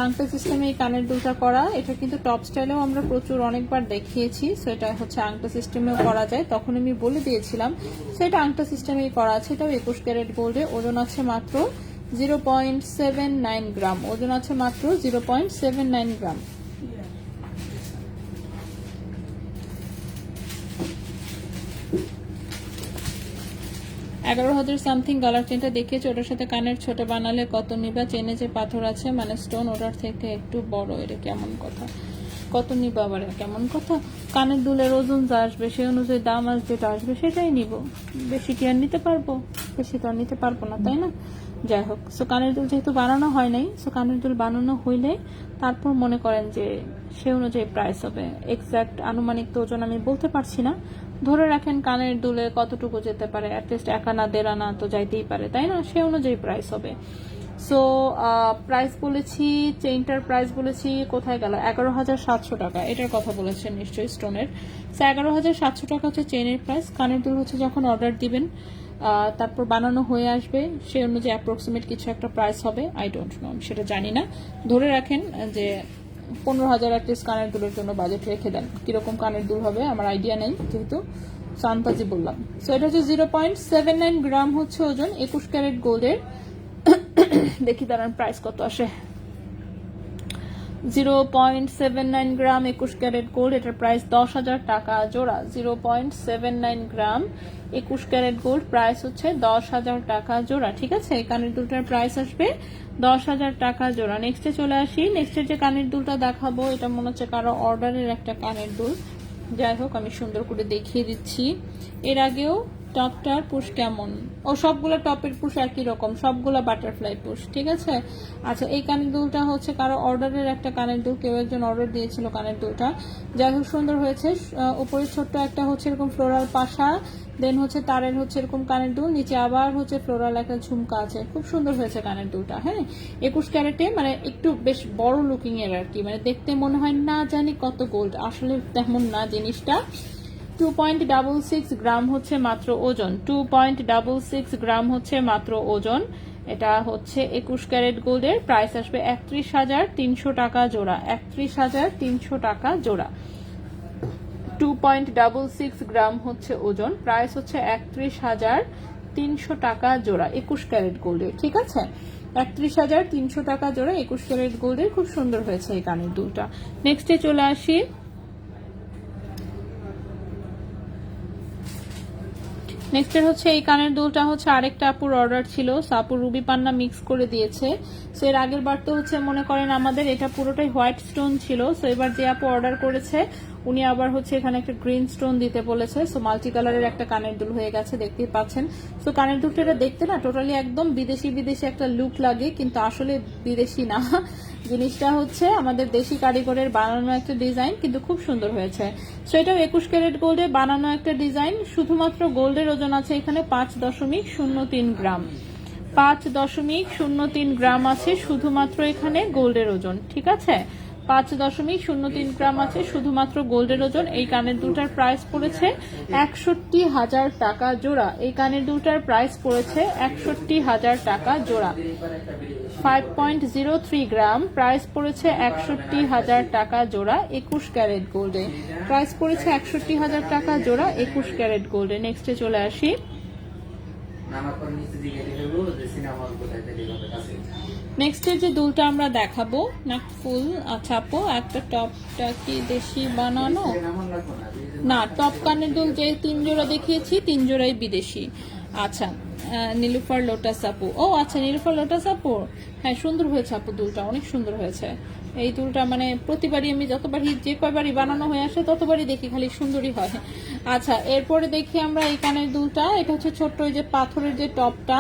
আংটা সিস্টেমে এই কানের দুলটা করা। এটা কিন্তু টপ স্টাইলেও আমরা প্রচুর অনেকবার দেখিয়েছি। সো এটা হচ্ছে আংটা সিস্টেমেও করা যায়, তখন আমি বলে দিয়েছিলাম। সো এটা আংটা সিস্টেমেই করা আছে। এটাও 21 ক্যারেট গোল্ডে। ওজন আছে মাত্র 0.79 গ্রাম। ওজন আছে মাত্র 0.79 গ্রাম। 11,000 সামথিং গলার চেনটা দেখিয়েছে, ওটার সাথে কানের ছোট বানালে কত নিবা? চেনে যে পাথর আছে মানে স্টোন, ওটার থেকে একটু বড়। এটা কেমন কথা? কত নিবা আবার কেমন কথা? কানের দুলের ওজন যা আসবে সেই অনুযায়ী দাম আসবে, যেটা আসবে সেটাই নিব। বেশি কি আর নিতে পারবো? বেশি তো আর নিতে পারবো না, তাই না? যাই হোক, সো কানের দুল যেহেতু বানানো হয় নাই, সো কানের দুল বানানো হইলে তারপর মনে করেন যে সে অনুযায়ী প্রাইস হবে। এক্সাক্ট আনুমানিক তো ওজন আমি বলতে পারছি না। ধরে রাখেন কানের দুলে কতটুকু যেতে পারে, অ্যাটলিস্ট 1 আনা 1.5 আনা তো যাইতেই পারে, তাই না? সে অনুযায়ী প্রাইস হবে। সো প্রাইস বলেছি, চেইনটার প্রাইস বলেছি, কোথায় গেল? 11,700 টাকা। এটার কথা বলেছেন নিশ্চয়ই, স্টোনের। সো 11,700 টাকা হচ্ছে চেইনের প্রাইস। কানের দুল হচ্ছে যখন অর্ডার দিবেন তারপর বানানো হয়ে আসবে, সেই অনুযায়ী অ্যাপ্রক্সিমেট কিছু একটা প্রাইস হবে। আই ডোন্ট নো, আমি সেটা জানি না। ধরে রাখেন যে 15,000 অ্যাটলিস্ট কানের দুলের জন্য বাজেট রেখে দেন। কিরকম কানের দুল হবে আমার আইডিয়া নেই, যেহেতু সান্তাজি বললাম। সো এটা হচ্ছে 0.79 গ্রাম হচ্ছে ওজন 21 ক্যারেট গোল্ডের। দেখি দাঁড়ান প্রাইস কত আসে। 0.79 গ্রাম 21 ক্যারেট গোল্ড, এটার প্রাইস 10,000 টাকা জোড়া। 0.79 গ্রাম 21 ক্যারেট গোল্ড, প্রাইস হচ্ছে 10,000 টাকা জোড়া, ঠিক আছে? এই কানের দুলটার প্রাইস আসবে 10,000 টাকা জোড়া। নেক্সটে চলে আসি। নেক্সটের যে কানের দুলটা দেখাবো, এটা মনে হচ্ছে কারো অর্ডারের একটা কানের দুল। যাই হোক, আমি সুন্দর করে দেখিয়ে দিচ্ছি। এর আগেও টপটার পুশ কেমন? ও সবগুলো টপের পুশ একই রকম, সবগুলো বাটারফ্লাই পুশ, ঠিক আছে? আচ্ছা, এই কানের দুলটা হচ্ছে কারো অর্ডারের একটা কানের দুল, কেউ একজন অর্ডার দিয়েছিল কানের দুলটা। যাই হোক, সুন্দর হয়েছে। উপরে ছোট্ট একটা হচ্ছে এরকম ফ্লোরাল পাশা, দেন হচ্ছে তারের হচ্ছে এরকম কানের দুল, নিচে আবার হচ্ছে ফ্লোরাল একটা ঝুমকা আছে। খুব সুন্দর হয়েছে কানের দুলটা, হ্যাঁ। 21 ক্যারেটে, মানে একটু বেশ বড় লুকিং এর আর কি, মানে দেখতে মনে হয় না জানি কত গোল্ড, আসলে তেমন না জিনিসটা। 2.66 গ্রাম হচ্ছে মাত্র ওজন। 2.66 গ্রাম হচ্ছে মাত্র ওজন। এটা হচ্ছে 21 ক্যারেট গোল্ডের। প্রাইস আসবে 31,300 টাকা জোড়া। 31,300 টাকা জোড়া। 2.66 গ্রাম হচ্ছে ওজন, প্রাইস হচ্ছে 31,300 টাকা জোড়া 21 ক্যারেট গোল্ডের, ঠিক আছে? 31,300 টাকা জোড়া 21 ক্যারেট গোল্ডের। খুব সুন্দর হয়েছে এই কানের দুলটা। নেক্সটে চলে আসি, নেক্সট হচ্ছে এই কানের দুলটা হচ্ছে আরেকটা আপুর অর্ডার ছিল, আপু রুবি পান্না মিক্স করে দিয়েছে। সো এর আগের বার তো হচ্ছে মনে করেন আমাদের এটা পুরোটাই হোয়াইট স্টোন ছিল। সো এবার যে আপু অর্ডার করেছে উনি আবার হচ্ছে এখানে একটা গ্রিন স্টোন দিতে বলেছে। সো মাল্টি কালারের একটা কানের দুল হয়ে গেছে, দেখতেই পাচ্ছেন। সো কানের দুলটা এটা দেখতে না টোটালি একদম বিদেশি বিদেশি একটা লুক লাগে, কিন্তু আসলে বিদেশি না, জিনিসটা হচ্ছে আমাদের দেশি কারিগরের বানানো একটা ডিজাইন, কিন্তু খুব সুন্দর হয়েছে। সো এটাও 21 ক্যারেট গোল্ডে বানানো একটা ডিজাইন। শুধুমাত্র গোল্ডের ওজন আছে এখানে 5.03 গ্রাম। 5.03 গ্রাম আছে শুধুমাত্র এখানে গোল্ডের ওজন, ঠিক আছে? 5.03 গ্রাম আছে শুধুমাত্র গোল্ডের ওজন। এই কানের দুটার প্রাইস পড়েছে 61,000 টাকা জোড়া। এই কানের দুটার প্রাইস পড়েছে 61,000 টাকা জোড়া। 5.03 গ্রাম, প্রাইস পড়েছে 61,000 টাকা জোড়া 21 ক্যারেট গোল্ডে। প্রাইস পড়েছে 61,000 টাকা জোড়া 21 ক্যারেট গোল্ডে। নেক্সটে চলে আসি, নেক্সট যে দুলটা আমরা দেখাবো না ফুল, আচ্ছা আপু একটা টপটা কি দেশি বানানো না, টপ কানের দুল যে 3 জোড়া দেখিয়েছি 3 জোড়াই বিদেশি। আচ্ছা নীলুফার লোটাস আপু, ও আচ্ছা নীলুফার লোটাস আপু, হ্যাঁ সুন্দর হয়েছে আপু, দুলটা অনেক সুন্দর হয়েছে। এই দুলটা মানে প্রতিবারই আমি যতবারই যে কয়বারই বানানো হয়ে আসে ততবারই দেখি খালি সুন্দরই হয়। আচ্ছা এরপরে দেখি আমরা এই কানের দুলটা, এটা হচ্ছে ছোট্ট ওই যে পাথরের যে টপটা,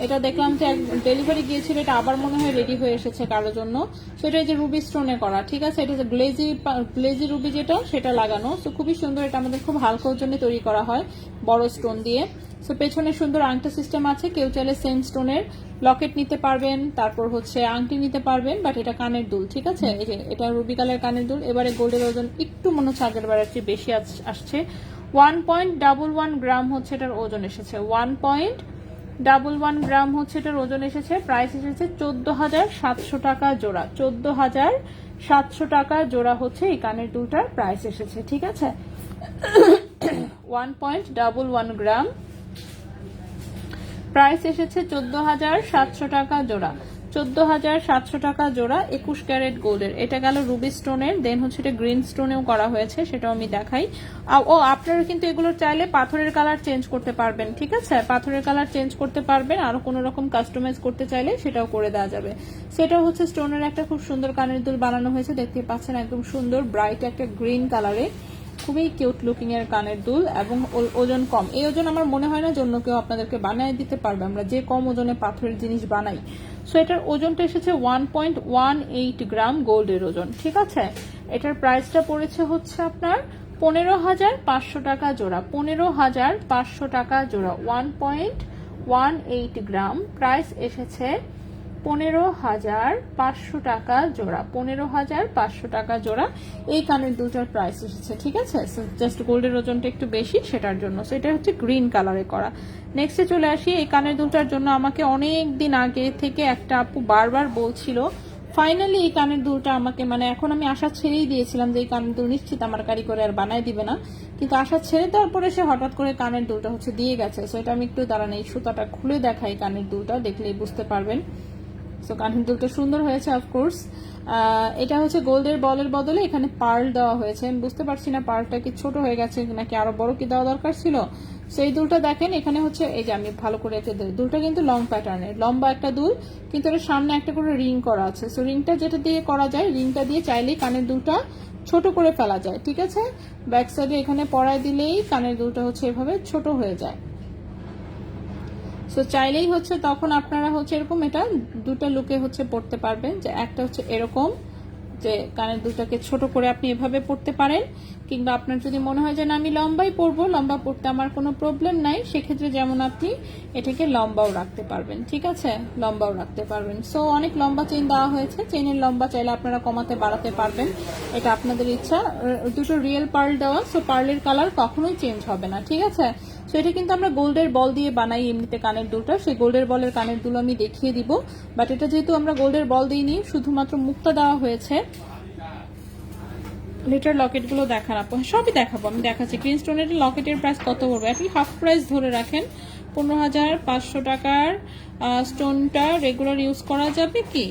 এটা দেখলাম যে ডেলিভারি গিয়েছিল, এটা আবার মনে হয় রেডি হয়ে এসেছে কারোর জন্য। সেটা যে রুবি স্টোনে করা, ঠিক আছে, এটা যে গ্লেজি রুবি যেটা সেটা লাগানো। তো খুবই সুন্দর, এটা আমাদের খুব হালকা ওজনে তৈরি করা হয় বড় স্টোন দিয়ে। সো পেছনে সুন্দর আংটা সিস্টেম আছে, কেউ চাইলে সেম স্টোনের লকেট নিতে পারবেন, তারপর হচ্ছে আংটি নিতে পারবেন, বাট এটা কানের দুল, ঠিক আছে। এই যে এটা রুবি কালার কানের দুল। এবারে গোল্ডের ওজন একটু মনে হচ্ছে আগের বার একটু বেশি আসছে, 1.11 গ্রাম হচ্ছে এটার ওজন এসেছে। 1.11 গ্রাম হচ্ছে এটার ওজন এসেছে। প্রাইস এসেছে 14,700 টাকা জোড়া। 14,700 টাকা জোড়া হচ্ছে এই কানের দুলটার প্রাইস এসেছে, ঠিক আছে। 1.11 গ্রাম, প্রাইস এসেছে 14,700 টাকা জোড়া। 14,700 টাকা জোড়া 21 ক্যারেট গোল্ডের। এটা গেল রুবি স্টোনের, দেন হচ্ছে এটা গ্রিন স্টোনেও করা হয়েছে, সেটাও আমি দেখাই। ও আপনারা কিন্তু এগুলো চাইলে পাথরের কালার চেঞ্জ করতে পারবেন, ঠিক আছে, পাথরের কালার চেঞ্জ করতে পারবেন। আরো কোনো রকম কাস্টমাইজ করতে চাইলে সেটাও করে দেওয়া যাবে। সেটাও হচ্ছে স্টোনের একটা খুব সুন্দর কানের দুল বানানো হয়েছে, দেখতে পাচ্ছেন একদম সুন্দর ব্রাইট একটা গ্রিন কালারে, খুবই কিউট লুকিং এর কানের দুল এবং ওজন কম। এই ওজন আমার মনে হয় না যে অন্য কেউ আপনাদেরকে বানিয়ে দিতে পারবে, আমরা যে কম ওজনে পাথরের জিনিস বানাই। সো এটার ওজনটা এসেছে 1.18 গ্রাম গোল্ডের ওজন, ঠিক আছে। এটার প্রাইসটা পড়েছে হচ্ছে আপনার 15,500 টাকা জোড়া। 15,500 টাকা জোড়া, 1.18 গ্রাম, প্রাইস এসেছে 15,500 টাকা জোড়া। 15,500 টাকা জোড়া এই কানের দুটার প্রাইস এসেছে, ঠিক আছে। জাস্ট গোল্ডের ওজনটা একটু বেশি সেটার জন্য। সো এটা হচ্ছে গ্রিন কালারে করা। নেক্সটে চলে আসি, এই কানের দুলটার জন্য আমাকে অনেক দিন আগে থেকে একটা আপু বারবার বলছিল, ফাইনালি এই কানের দুলটা আমাকে, মানে এখন আমি আশা ছেড়েই দিয়েছিলাম যে এই কানের দুল নিশ্চিত আমার কারিগরে আর বানায় দিবে না, কিন্তু আশা ছেড়ে দেওয়ার পরে সে হঠাৎ করে কানের দুলটা হচ্ছে দিয়ে গেছে। সো এটা আমি একটু দাঁড়ান এই সুতাটা খুলে দেখাই, কানের দুলটা দেখলেই বুঝতে পারবেন। সো কানের দুলটা সুন্দর হয়েছে অফকোর্স। এটা হচ্ছে গোল্ডের বলের বদলে এখানে পার্ল দেওয়া হয়েছে। আমি বুঝতে পারছি না পার্লটা কি ছোট হয়ে গেছে নাকি আরো বড় কি দেওয়া দরকার ছিল। সো এই দুলটা দেখেন, এখানে হচ্ছে এই যে আমি ভালো করে একটা দুলটা কিন্তু লং প্যাটার্নের, লম্বা একটা দুল, কিন্তু এর সামনে একটা করে রিং করা আছে। সো রিংটা যেটা দিয়ে করা যায়, রিংটা দিয়ে চাইলেই কানের দুলটা ছোট করে ফেলা যায়, ঠিক আছে। ব্যাক সাইডে এখানে পরায় দিলেই কানের দুলটা হচ্ছে এভাবে ছোট হয়ে যায়। সো চাইলেই হচ্ছে তখন আপনারা হচ্ছে এরকম এটা দুটো লুকে হচ্ছে পড়তে পারবেন, যে একটা হচ্ছে এরকম যে কানের দুটাকে ছোট করে আপনি এভাবে পড়তে পারেন, কিংবা আপনার যদি মনে হয় যে না আমি লম্বাই পরবো, লম্বা পড়তে আমার কোনো প্রবলেম নাই, সেক্ষেত্রে যেমন আপনি এটাকে লম্বাও রাখতে পারবেন, ঠিক আছে, লম্বাও রাখতে পারবেন। সো অনেক লম্বা চেইন দেওয়া হয়েছে, চেইনের লম্বা চাইলে আপনারা কমাতে বাড়াতে পারবেন, এটা আপনাদের ইচ্ছা। দুটো রিয়েল পার্ল দেওয়া, সো পার্লের কালার কখনোই চেঞ্জ হবে না, ঠিক আছে। সো এটা কিন্তু আমরা গোল্ডের বল দিয়ে বানাই এমনিতে কানের দুলটা, সেই গোল্ডের বলের কানের দুল আমি দেখিয়ে দিব, বাট এটা যেহেতু আমরা গোল্ডের বল দিইনি, শুধুমাত্র মুক্তা দেওয়া হয়েছে। লিটার লকেটগুলো দেখান আপু, সবই দেখাবো, আমি দেখাচ্ছি। গ্রিন স্টোনের লকেটের প্রাইস কত পড়বে, আপনি হাফ প্রাইস ধরে রাখেন, 15,500 টাকার স্টোনটা রেগুলার ইউজ করা যাবে কি?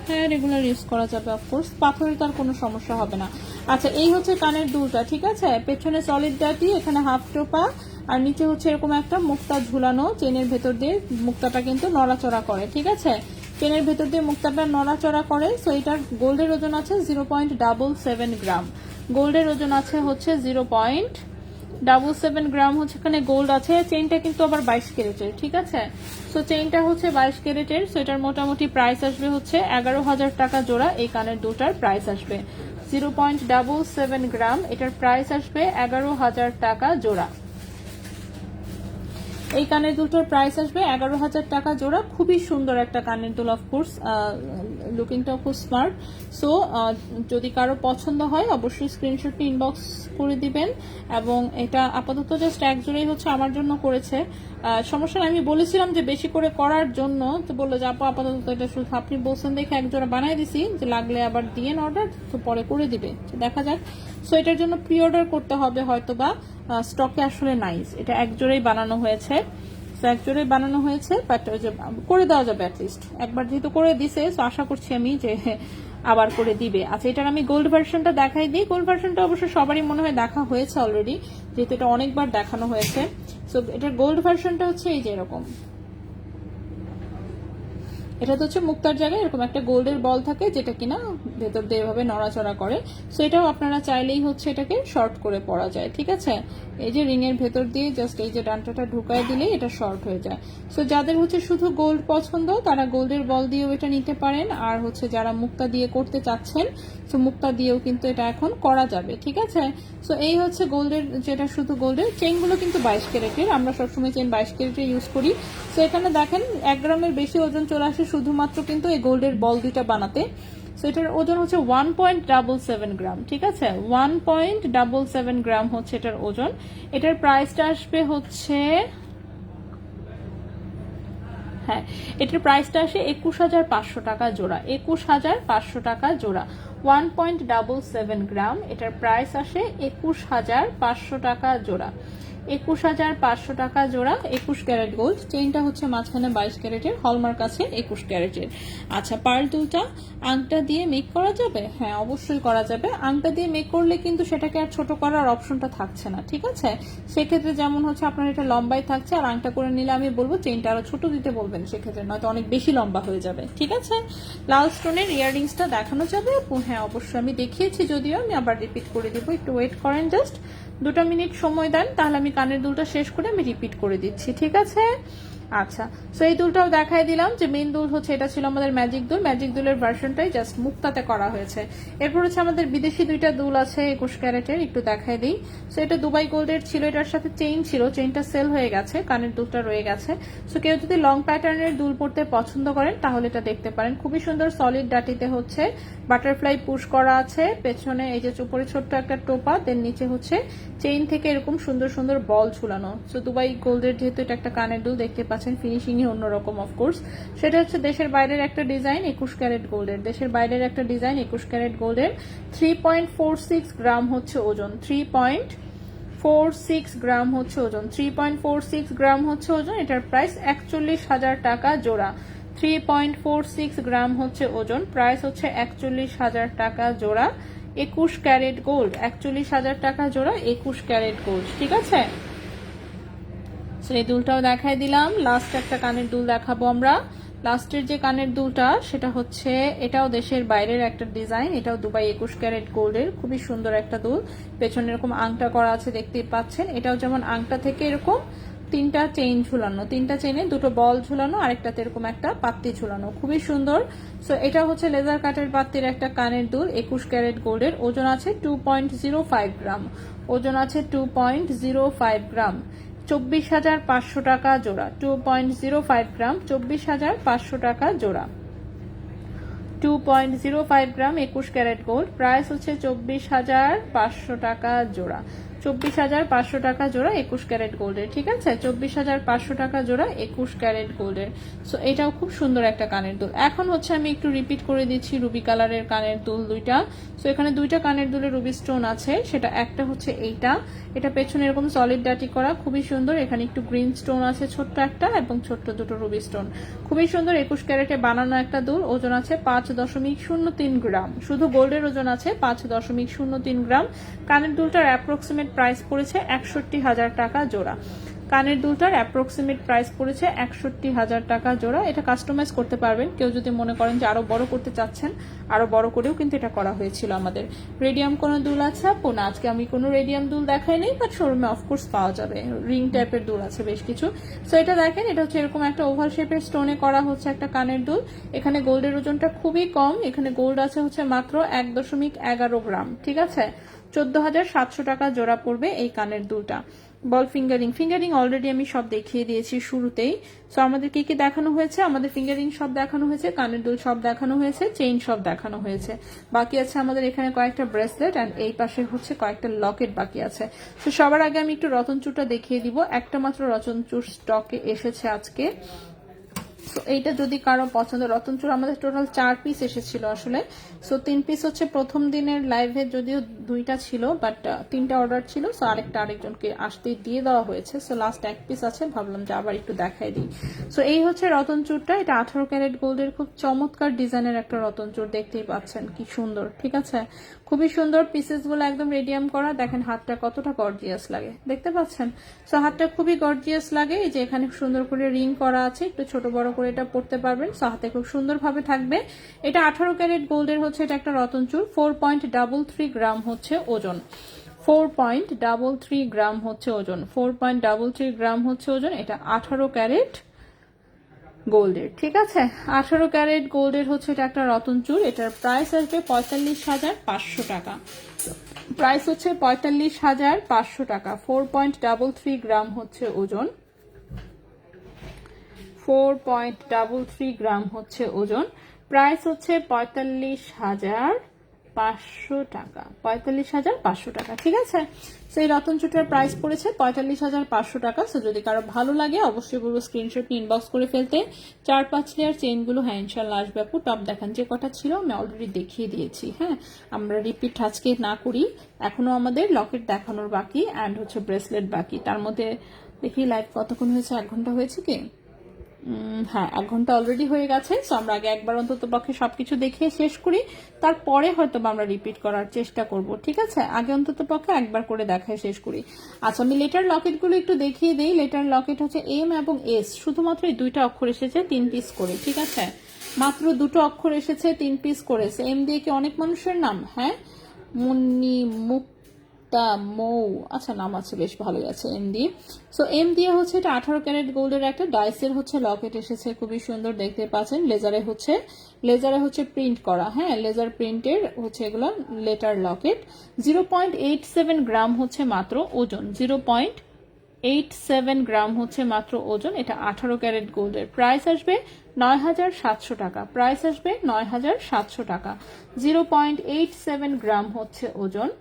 হ্যাঁ, রেগুলার ইউজ করা যাবে অফকোর্স, পাথরে তার কোনো সমস্যা হবে না। আচ্ছা, এই হচ্ছে কানের দুলটা, ঠিক আছে? পেছনে সলিড ডাটি, এখানে হাফ টোপা, আর নিচে হচ্ছে এরকম একটা মুক্তা ঝুলানো, চেনের ভেতর দিয়ে মুক্তাটা কিন্তু নড়াচড়া করে, ঠিক আছে? চেনের ভেতর দিয়ে মুক্তাটা নড়াচড়া করে। সো এটার গোল্ডের ওজন আছে 0.77 গ্রাম। গোল্ডের ওজন আছে হচ্ছে 0.77 গ্রাম হচ্ছে এখানে গোল্ড আছে। চেইনটা কিন্তু আবার 22 ক্যারেটের, ঠিক আছে? সো চেইনটা হচ্ছে 22 ক্যারেটের। সো এটার মোটামুটি প্রাইস আসবে হচ্ছে 11,000 টাকা জোড়া। এই কানের দুটার প্রাইস আসবে 0.77 গ্রাম, এটার প্রাইস আসবে 11,000 টাকা জোড়া। এই কানের দুলটার প্রাইস আসবে 11,000 টাকা জোড়া। খুবই সুন্দর একটা কানের দুল, অফকোর্স লুকিংটাও খুব স্মার্ট। সো যদি কারো পছন্দ হয় অবশ্যই স্ক্রিনশট ইনবক্স করে দিবেন। এবং এটা আপাতত জাস্ট এক জোড়াই হচ্ছে আমার জন্য করেছে, সমস্যা নেই। আমি বলেছিলাম যে বেশি করে করার জন্য, তো বললো যে আপু আপাতত এটা শুধু আপনি বলছেন দেখে এক জোড়া বানাই দিছি, যে লাগলে আবার দিয়েন অর্ডার, তো পরে করে দিবে, দেখা যাক। সো এটার জন্য প্রি অর্ডার করতে হবে হয়তো বা, স্টকে আসলে নাইস। এটা এক জোড়াই বানানো হয়েছে, এক জোড়াই বানানো হয়েছে, বাট করে দেওয়া যাবে অ্যাটলিস্ট একবার, যেহেতু করে দিছে। সো আশা করছি আমি যে আবার করে দিবে। আচ্ছা, এটার আমি গোল্ড ভার্সনটা দেখাই দিই। গোল্ড ভার্সনটা অবশ্য সবারই মনে হয় দেখা হয়েছে অলরেডি, যেহেতু এটা অনেকবার দেখানো হয়েছে। সো এটার গোল্ড ভার্সনটা হচ্ছে এই যে এরকম। এটা তো হচ্ছে মুক্তার জায়গায় এরকম একটা গোল্ডের বল থাকে, যেটা কিনা ভেতর দিয়ে এভাবে নড়াচড়া করে। সো এটাও আপনারা চাইলেই হচ্ছে এটাকে শর্ট করে পরা যায়, ঠিক আছে? এই যে রিং এর ভেতর দিয়ে জাস্ট এই যে ডান্টাটা ঢুকায় দিলেই এটা শর্ট হয়ে যায়। সো যাদের হচ্ছে শুধু গোল্ড পছন্দ তারা গোল্ডের বল দিয়েও এটা নিতে পারেন, আর হচ্ছে যারা মুক্তা দিয়ে করতে চাচ্ছেন সো মুক্তা দিয়েও কিন্তু এটা এখন করা যাবে, ঠিক আছে? সো এই হচ্ছে গোল্ডের, যেটা শুধু গোল্ডের। চেইনগুলো কিন্তু 22 ক্যারেটের, আমরা সবসময় চেইন 22 ক্যারেটের ইউজ করি। সো এখানে দেখেন 1 গ্রামের বেশি ওজন চলে আসে শুধুমাত্র কিন্তু এই গোল্ডের বল দুইটা বানাতে। সো এটার ওজন হচ্ছে 1.77 গ্রাম, ঠিক আছে? 1.77 গ্রাম হচ্ছে এটার ওজন। এটার প্রাইসটা আসবে হচ্ছে, হ্যাঁ, এটার প্রাইসটা আসে 21,500 টাকা জোড়া। 21,500 টাকা জোড়া, 1.77 গ্রাম। এটার প্রাইস আসে 21,500 টাকা জোড়া। 21,500 টাকা জোড়া, 21 ক্যারেট গোল্ড। চেইনটা হচ্ছে মাঝখানে 22 ক্যারেটের, হলমার্ক আছে 21 ক্যারেটের। আচ্ছা, পার্ল দুলটা আংটা দিয়ে মেক করা যাবে? হ্যাঁ, অবশ্যই করা যাবে। আংটা দিয়ে মেক করলে কিন্তু সেটাকে আর ছোট করার অপশনটা থাকছে না, ঠিক আছে? সেক্ষেত্রে যেমন হচ্ছে আপনার এটা লম্বাই থাকছে, আর আংটা করে নিলে আমি বলবো চেইনটা আরো ছোট দিতে বলবেন, সেক্ষেত্রে নয়তো অনেক বেশি লম্বা হয়ে যাবে, ঠিক আছে? লাল স্টোনের ইয়াররিংসটা দেখানো যাবে? হ্যাঁ, অবশ্যই আমি দেখিয়েছি, যদিও আমি আবার রিপিট করে দিব। একটু ওয়েট করেন, জাস্ট 2 মিনিট সময় দেন, তাহলে আমি কানের দুলটা শেষ করে আমি রিপিট করে দিচ্ছি, ঠিক আছে? আচ্ছা, সো এই দুলটাও দেখাই দিলাম। যে মেইন দুল হচ্ছে এটা ছিল আমাদের ম্যাজিক দুল। ম্যাজিক দুলের ভার্সনটাই জাস্ট মুক্তাতে করা হয়েছে। এরপর হচ্ছে আমাদের বিদেশি দুইটা দুল আছে 21 ক্যারেটের, একটু দেখাই দিই। সো এটা দুবাই গোল্ডের ছিল, এটার সাথে চেইন ছিল, চেইনটা সেল হয়ে গেছে, কানের দুলটা রয়ে গেছে। সো কেউ যদি লং প্যাটার্নের দুল পরতে পছন্দ করেন তাহলে এটা দেখতে পারেন। খুবই সুন্দর সলিড ডাটিতে হচ্ছে বাটারফ্লাই পুশ করা আছে, পেছনে এই যে উপরে ছোট্ট একটা টোপা, দেন নিচে হচ্ছে চেইন থেকে এরকম সুন্দর সুন্দর বল ঝুলানো। সো দুবাই গোল্ডের যেহেতু এটা একটা কানের দুল, দেখতে পাচ্ছেন ফিনিশিংই অন্যরকম অফকোর্স। সেটা হচ্ছে দেশের বাইরের একটা ডিজাইন 21 ক্যারেট গোল্ডের, দেশের বাইরের একটা ডিজাইন 21 ক্যারেট গোল্ডের। 3.46 গ্রাম হচ্ছে ওজন, 3.46 গ্রাম হচ্ছে ওজন, 3.46 গ্রাম হচ্ছে ওজন। এটার প্রাইস 41,000 টাকা জোড়া। 3.46 গ্রাম হচ্ছে ওজন, প্রাইস হচ্ছে 41,000 টাকা জোড়া। 21 ক্যারেট গোল্ড, 41,000 টাকা জোড়া, 21 ক্যারেট গোল্ড, ঠিক আছে? এই দুলটাও দেখাই দিলাম। লাস্ট একটা কানের দুল দেখাবো আমরা। লাস্টের যে কানের দুলটা সেটা হচ্ছে, এটাও দেশের বাইরের একটা ডিজাইন, এটাও দুবাই 21 ক্যারেট গোল্ডের। খুবই সুন্দর একটা দুল, পেছনে এরকম আংটা করা আছে দেখতেই পাচ্ছেন। এটাও যেমন আংটা থেকে এরকম 3টা চেইন ঝুলানো, 3টা চেইনে 2টো বল ঝুলানো, আরেকটাতে এরকম একটা পাত্তি ঝুলানো, খুবই সুন্দর। সো এটা হচ্ছে লেজার কাটের পাত্তির একটা কানের দুল 21 ক্যারেট গোল্ডের। ওজন আছে 2.05 গ্রাম, ওজন আছে 2.05 গ্রাম। 24,500 টাকা জোড়া, 2.05 গ্রাম, 24,500 টাকা জোড়া। 2.05 গ্রাম 21 ক্যারেট গোল্ড, প্রাইস হচ্ছে 24,500 টাকা জোড়া। 24,500 টাকা জোড়া 21 ক্যারেট গোল্ডের। ঠিক আছে, 24,500 টাকা জোড়া 21 ক্যারেট গোল্ডের। সো এটাও খুব সুন্দর একটা কানের দুল। এখন হচ্ছে আমি একটু রিপিট করে দিচ্ছি রুবি কালারের কানের দুল দুইটা। সো এখানে দুইটা কানের দুলে রুবি স্টোন আছে, সেটা একটা হচ্ছে এইটা, এটা পেছনে এরকম সলিড ডাটি করা, খুবই সুন্দর। এখানে একটু গ্রিন স্টোন আছে ছোট্ট একটা, এবং ছোট্ট দুটো রুবি স্টোন, খুবই সুন্দর। 21 ক্যারেটে বানানো একটা দুল, ওজন আছে 5.03 গ্রাম। শুধু গোল্ডের ওজন আছে 5.03 গ্রাম। কানের দুলটার অ্যাপ্রক্সিমেট প্রাইস পড়েছে 61,000 টাকা জোড়া। কানের দুলটার অ্যাপ্রক্সিমেট প্রাইস পড়েছে 61,000 টাকা জোড়া। এটা কাস্টমাইজ করতে পারবেন, কেউ যদি মনে করেন যে আরো বড় করতে চাচ্ছেন, আরো বড় করেও কিন্তু এটা করা হয়েছিল আমাদের। রেডিয়াম কোনো দুল আছে আপু? না, আজকে আমি কোনো রেডিয়াম দুল দেখাইনি, বাট শোরুমে অফকোর্স পাওয়া যাবে। রিং টাইপের দুল আছে বেশ কিছু। সো এটা দেখেন, এটা হচ্ছে এরকম একটা ওভাল শেপের স্টোনে করা হচ্ছে একটা কানের দুল। এখানে গোল্ডের ওজনটা খুবই কম, এখানে গোল্ড আছে হচ্ছে মাত্র 1.11 গ্রাম। ঠিক আছে, 14,700 টাকা জোড়া পড়বে এই কানের দুলটা। বল ফিঙ্গারিং অলরেডি আমি সব দেখিয়ে দিয়েছি শুরুতেই। সো আমাদের কি কি দেখানো হয়েছে? আমাদের ফিঙ্গারিং সব দেখানো হয়েছে, কানের দুল সব দেখানো হয়েছে, চেইন সব দেখানো হয়েছে। বাকি আছে আমাদের এখানে কয়েকটা ব্রেসলেট, অ্যান্ড এই পাশে হচ্ছে কয়েকটা লকেট বাকি আছে। তো সবার আগে আমি একটু রতনচুরটা দেখিয়ে দিব। একটা মাত্র রতনচুর স্টকে এসেছে আজকে। সো এইটা যদি কারো পছন্দ, রতনচুর আমাদের টোটাল 4 পিস এসেছিল আসলে। সো 3 পিস হচ্ছে প্রথম দিনের লাইভে, যদিও 2টা ছিল, বাট 3টা অর্ডার ছিল। সো আরেকজনকে আসতে দিয়ে দেওয়া হয়েছে। সো লাস্ট 1 পিস আছে, ভাবলাম যে আবার একটু দেখাই দিই। সো এই হচ্ছে রতনচুরটা, এটা 18 ক্যারেট গোল্ডের খুব চমৎকার ডিজাইনের একটা রতনচুর, দেখতেই পাচ্ছেন কি সুন্দর। ঠিক আছে, খুবই সুন্দর। পিসেস গুলো একদম রেডিয়াম করা, দেখেন হাতটা কতটা গর্জিয়াস লাগে, দেখতে পাচ্ছেন? সো হাতটা খুবই গর্জিয়াস লাগে। এই যে এখানে সুন্দর করে রিং করা আছে, একটু ছোট বড় করে এটা পড়তে পারবেন। সো হাতে খুব সুন্দর ভাবে থাকবে। এটা 18 ক্যারেট গোল্ডের হচ্ছে, এটা একটা রতনচুর। 4.33 গ্রাম হচ্ছে ওজন। 4.33 গ্রাম হচ্ছে ওজন। 4.33 গ্রাম হচ্ছে ওজন। এটা 18 ক্যারেট গোল্ডের। ঠিক আছে, 18 ক্যারেট গোল্ডের হচ্ছে এটা একটা রতনচুর। এটার প্রাইস আসবে 45,500 টাকা। প্রাইস হচ্ছে 45,500 টাকা। 4.33 গ্রাম হচ্ছে ওজন। 4.33 গ্রাম হচ্ছে ওজন। প্রাইস হচ্ছে 45,500 টাকা। 45,500 টাকা। ঠিক আছে, সেই রতনচুটার প্রাইস পড়েছে 45,500 টাকা। সো যদি কারো ভালো লাগে অবশ্যই বলবো স্ক্রিনশট নিয়ে ইনবক্স করে ফেলতে। 4-5 লেয়ার চেইনগুলো হ্যাঁ ইনশাল্লাহ আসবে আপু। টপ দেখান, যে কটা ছিল আমি অলরেডি দেখিয়ে দিয়েছি। হ্যাঁ, আমরা রিপিট আজকে না করি, এখনো আমাদের লকেট দেখানোর বাকি, অ্যান্ড হচ্ছে ব্রেসলেট বাকি। তার মধ্যে দেখি লাইভ কতক্ষণ হয়েছে, 1 ঘন্টা হয়েছে কি? হ্যাঁ, 1 ঘন্টা অলরেডি হয়ে গেছে। সো আমরা আগে একবার অন্তত পক্ষে সবকিছু দেখিয়ে শেষ করি, তারপরে হয়তো আমরা রিপিট করার চেষ্টা করব। ঠিক আছে, আগে অন্তত পক্ষে একবার করে দেখায় শেষ করি। আচ্ছা, আমি লেটার লকেটগুলো একটু দেখিয়ে দিই। লেটার লকেট হচ্ছে এম এবং এস, শুধুমাত্র এই 2টা অক্ষর এসেছে 3 পিস করে। ঠিক আছে, মাত্র 2টো অক্ষর এসেছে 3 পিস করে। এম দিয়ে কি অনেক মানুষের নাম? হ্যাঁ, মুন্নি, মৌ, আচ্ছা নাম আছে, বেশ ভালোই আছে এম দিয়ে। সো এম দিয়ে হচ্ছে এটা 18 ক্যারেট গোল্ডের একটা ডাইসের হচ্ছে লকেট এসেছে, খুবই সুন্দর, দেখতে পাচ্ছেন। লেজারে হচ্ছে প্রিন্ট করা। হ্যাঁ, লেজার প্রিন্টের হচ্ছে এগুলো লেটার লকেট। 0.87 গ্রাম হচ্ছে মাত্র ওজন। 0.87 গ্রাম হচ্ছে মাত্র ওজন। এটা 18 ক্যারেট গোল্ডের। প্রাইস আসবে 9,700 টাকা। প্রাইস আসবে 9,700 টাকা। 0.87 গ্রাম হচ্ছে ওজন।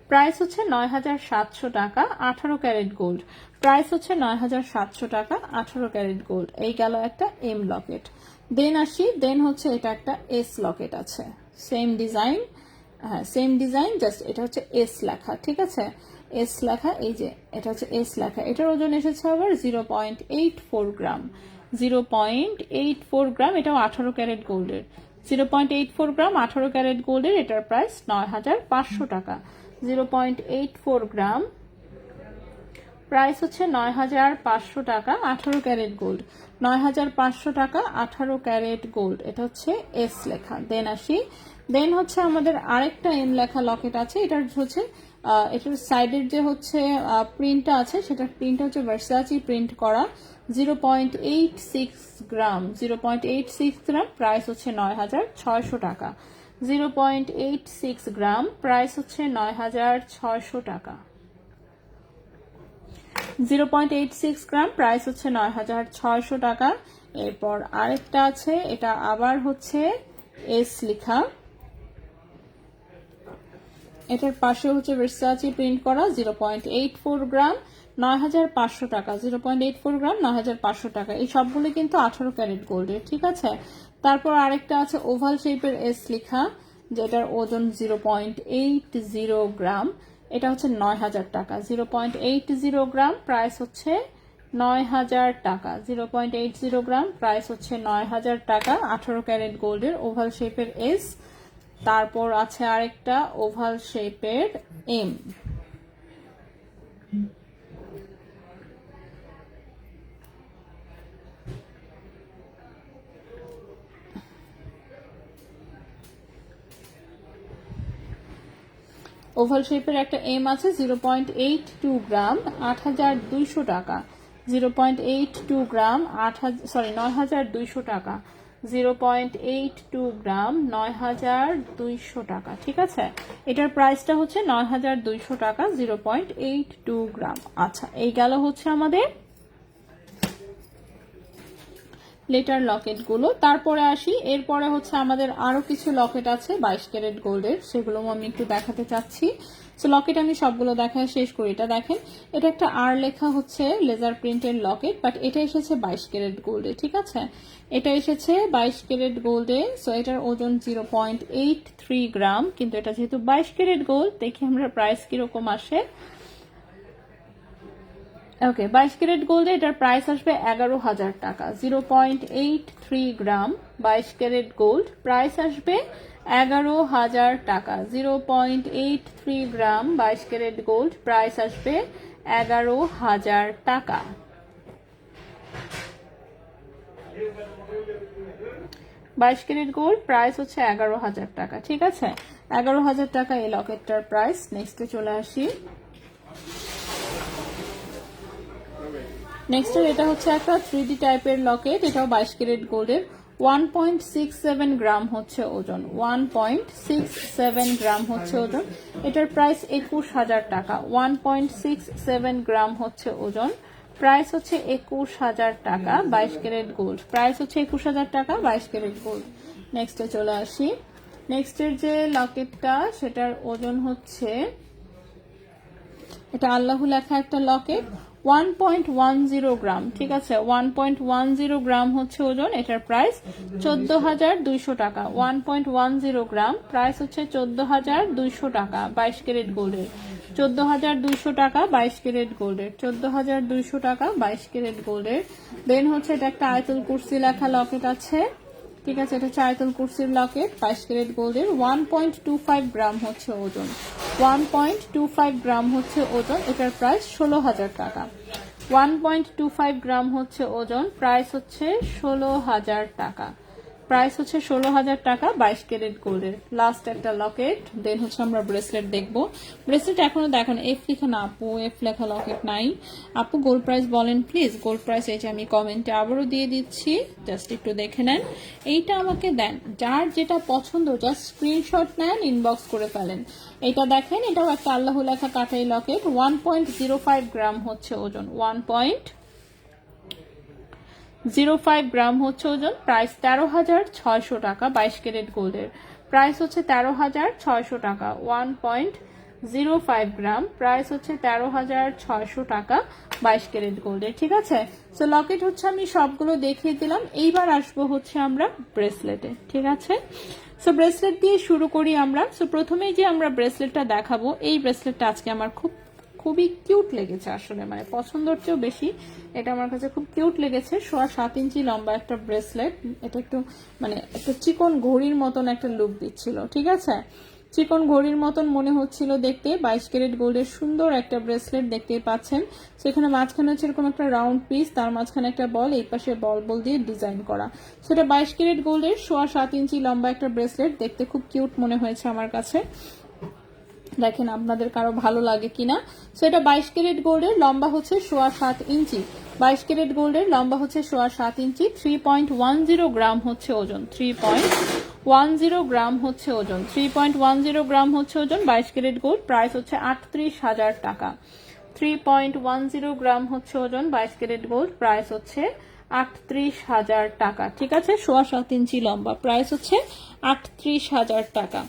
প্রাইস হচ্ছে 9,700 টাকা। 18 ক্যারেট গোল্ড। প্রাইস হচ্ছে 9,700 টাকা। 18 ক্যারেট গোল্ড। এই গেল একটা এম লকেট। দেন আসি, দেন হচ্ছে এটা একটা এস লকেট আছে, সেম ডিজাইন। হ্যাঁ, সেম ডিজাইন, জাস্ট এটা হচ্ছে এস লেখা। ঠিক আছে, এস লেখা, এই যে এটা হচ্ছে এস লেখা। এটার ওজন এসেছে আবার 0.84 গ্রাম। 0.84 গ্রাম। এটাও 18 ক্যারেট গোল্ডের। 0.84 গ্রাম, 18 ক্যারেট গোল্ডের। এটার প্রাইস 9,500 টাকা। 0.84 গ্রাম। প্রাইস হচ্ছে 9,500 টাকা। 18 ক্যারেট গোল্ড। 9,500 টাকা। 18 ক্যারেট গোল্ড। এটা হচ্ছে এস লেখা। দেন আসি, দেন হচ্ছে আমাদের আরেকটা এম লেখা লকেট আছে। এটার হচ্ছে এটার সাইডের যে হচ্ছে প্রিন্টটা আছে, সেটার প্রিন্টটা হচ্ছে ভার্সাচি প্রিন্ট করা। 0.86 গ্রাম। 0.86 গ্রাম। প্রাইস হচ্ছে 9,600 টাকা। 0.86 গ্রাম। প্রাইস হচ্ছে 9,600 টাকা। 0.86 গ্রাম। প্রাইস হচ্ছে 9,600 টাকা। এরপর আরেকটা আছে, এটা আবার হচ্ছে এস লেখা। এটার পাশে হচ্ছে ভার্সাচি প্রিন্ট করা 0.84 গ্রাম 9,500 টাকা। 0.84 গ্রাম 9,500 টাকা। এই সবগুলো কিন্তু 18 ক্যারেট গোল্ডের, ঠিক আছে। তারপর আরেকটা আছে ওভাল শেপের এস লেখা, যেটার ওজন 0.80 গ্রাম। এটা হচ্ছে 9,000 টাকা। 0.80 গ্রাম, প্রাইস হচ্ছে 9,000 টাকা। 0.80 গ্রাম, প্রাইস হচ্ছে 9,000 টাকা। 18 ক্যারেট গোল্ডের ওভাল শেপের এস। তারপর আছে আরেকটা ওভাল শেপের এম। ওভাল শেপের একটা এম আছে 0.82 গ্রাম 8,200 টাকা। 0.82 গ্রাম 9,200 টাকা। 0.82 গ্রাম 9,200 টাকা, ঠিক আছে। এটার প্রাইসটা হচ্ছে 9,200 টাকা 0.82 গ্রাম। আচ্ছা, এই গেল হচ্ছে আমাদের লেটার লকেট গুলো। তারপরে আসি, এরপরে হচ্ছে আমাদের আরো কিছু লকেট আছে 22 ক্যারেট গোল্ডের, সেগুলো আমি একটু দেখাতে চাচ্ছি। সো লকেট আমি সবগুলো দেখা শেষ করি। এটা দেখেন, এটা একটা আর লেখা হচ্ছে লেজার প্রিন্টের লকেট, বাট এটা এসেছে 22 ক্যারেট গোল্ডে, ঠিক আছে। এটা এসেছে 22 ক্যারেট গোল্ডে। সো এটার ওজন 0.83 গ্রাম, কিন্তু এটা যেহেতু 22 ক্যারেট গোল্ড, দেখি আমরা প্রাইস কিরকম আসে। ওকে, 22 ক্যারেট গোল্ডে এটার প্রাইস আসবে 11,000 টাকা। 0.83 গ্রাম 22 ক্যারেট গোল্ড, প্রাইস আসবে 11,000 টাকা। 0.83 গ্রাম 22 ক্যারেট গোল্ড, প্রাইস আসবে 11,000 টাকা। বাইশ ক্যারেট গোল্ড, প্রাইস হচ্ছে 11,000 টাকা, ঠিক আছে। 11,000 টাকা এই লকেটটার প্রাইস। নেক্সটে চলে আসি। নেক্সট এটা হচ্ছে একটা 3D টাইপের লকেট, এটাও 22 ক্যারেট গোল্ডের। 1.67 গ্রাম হচ্ছে ওজন। 1.67 গ্রাম হচ্ছে ওজন। এটার প্রাইস 21,000 টাকা। 1.67 গ্রাম হচ্ছে ওজন, প্রাইস হচ্ছে 21,000 টাকা। 22 ক্যারেট গোল্ড, প্রাইস হচ্ছে 21,000 টাকা 22 ক্যারেট গোল্ড। নেক্সটে চলে আসি। নেক্সটের যে লকেটটা, সেটার ওজন হচ্ছে, এটা আল্লাহু লেখা একটা লকেট, 1.10 গ্রাম, ঠিক আছে। 1.10 গ্রাম হচ্ছে ওজন। এটার প্রাইস 14,200 টাকা। 1.10 গ্রাম, প্রাইস হচ্ছে 14,200 টাকা 22 ক্যারেট গোল্ডের। 14,200 টাকা 22 ক্যারেট গোল্ডের। 14,200 টাকা 22 ক্যারেট গোল্ডের। দেন হচ্ছে এটা একটা আয়াতুল কুরসি লেখা লকেট আছে, ঠিক আছে। এটা হচ্ছে আয়াতুল কুরসির লকেট 22 ক্যারেট গোল্ডের। 1.25 গ্রাম হচ্ছে ওজন। 1.25 গ্রাম হচ্ছে ওজন। এটার প্রাইস 16,000 টাকা। 1.25 গ্রাম হচ্ছে ওজন, প্রাইস হচ্ছে 16,000 টাকা। প্রাইস হচ্ছে 16,000 টাকা 22 ক্যারেট গোল্ডের। লাস্ট একটা লকেট, দেন হচ্ছে আমরা ব্রেসলেট দেখবো। ব্রেসলেট এখনো দেখেন, এফ লেখা না আপু, এফ লেখা লকেট নাই আপু। গোল্ড প্রাইস বলেন প্লিজ। গোল্ড প্রাইস এই যে আমি কমেন্টে আবারও দিয়ে দিচ্ছি, জাস্ট একটু দেখে নেন। এইটা আমাকে দেন, যার যেটা পছন্দ জাস্ট স্ক্রিনশট নেন, ইনবক্স করে ফেলেন। এটা দেখেন, এটাও একটা আল্লাহ লেখা কাটাই লকেট। 1.05 গ্রাম হচ্ছে ওজন। 1.05 গ্রাম হচ্ছে ওজন। প্রাইস 13,600 টাকা 22 ক্যারেট গোল্ডের। প্রাইস হচ্ছে 13,600 টাকা। 1.05 গ্রাম, প্রাইস হচ্ছে 13,600 টাকা 22 ক্যারেট গোল্ডের, ঠিক আছে। সো লকেট হচ্ছে আমি সবগুলো দেখিয়ে দিলাম। এইবার আসবো হচ্ছে আমরা ব্রেসলেটে, ঠিক আছে। সো ব্রেসলেট দিয়ে শুরু করি আমরা। সো প্রথমেই যে আমরা ব্রেসলেটটা দেখাবো, এই ব্রেসলেটটা আজকে আমার খুবই কিউট লেগেছে আসলে, মানে পছন্দের চেয়েও বেশি এটা আমার কাছে খুব কিউট লেগেছে। 7.25 ইঞ্চি লম্বা একটা ব্রেসলেট। এটা একটু মানে একটা চিকন ঘড়ির মতন একটা লুক দিচ্ছিল, ঠিক আছে। চিকন ঘড়ির মতন মনে হচ্ছিল দেখতে। 22 ক্যারেট গোল্ডের সুন্দর একটা ব্রেসলেট দেখতেই পাচ্ছেন। সেখানে মাঝখানে হচ্ছে এরকম একটা রাউন্ড পিস, তার মাঝখানে একটা বল, এই পাশে বল দিয়ে ডিজাইন করা। সেটা 22 ক্যারেট গোল্ডের 7.25 ইঞ্চি লম্বা একটা ব্রেসলেট, দেখতে খুব কিউট মনে হয়েছে আমার কাছে। দেখেন আপনাদের কারো ভালো লাগে কিনা। সো এটা 22 ক্যারেট গোল্ডের, লম্বা হচ্ছে 7.25 ইঞ্চি। 22 ক্যারেট গোল্ডের লম্বা হচ্ছে 7.25 ইঞ্চি। 3.10 গ্রাম হচ্ছে ওজন। 3.10 গ্রাম হচ্ছে ওজন। 3.10 গ্রাম হচ্ছে ওজন 22 ক্যারেট গোল্ড। প্রাইস হচ্ছে 38,000 টাকা। 3.10 গ্রাম হচ্ছে ওজন, 22 ক্যারেট গোল্ড, প্রাইস হচ্ছে 38,000 টাকা। ঠিক আছে, 7.25 ইঞ্চি লম্বা, প্রাইস হচ্ছে 38,000 টাকা।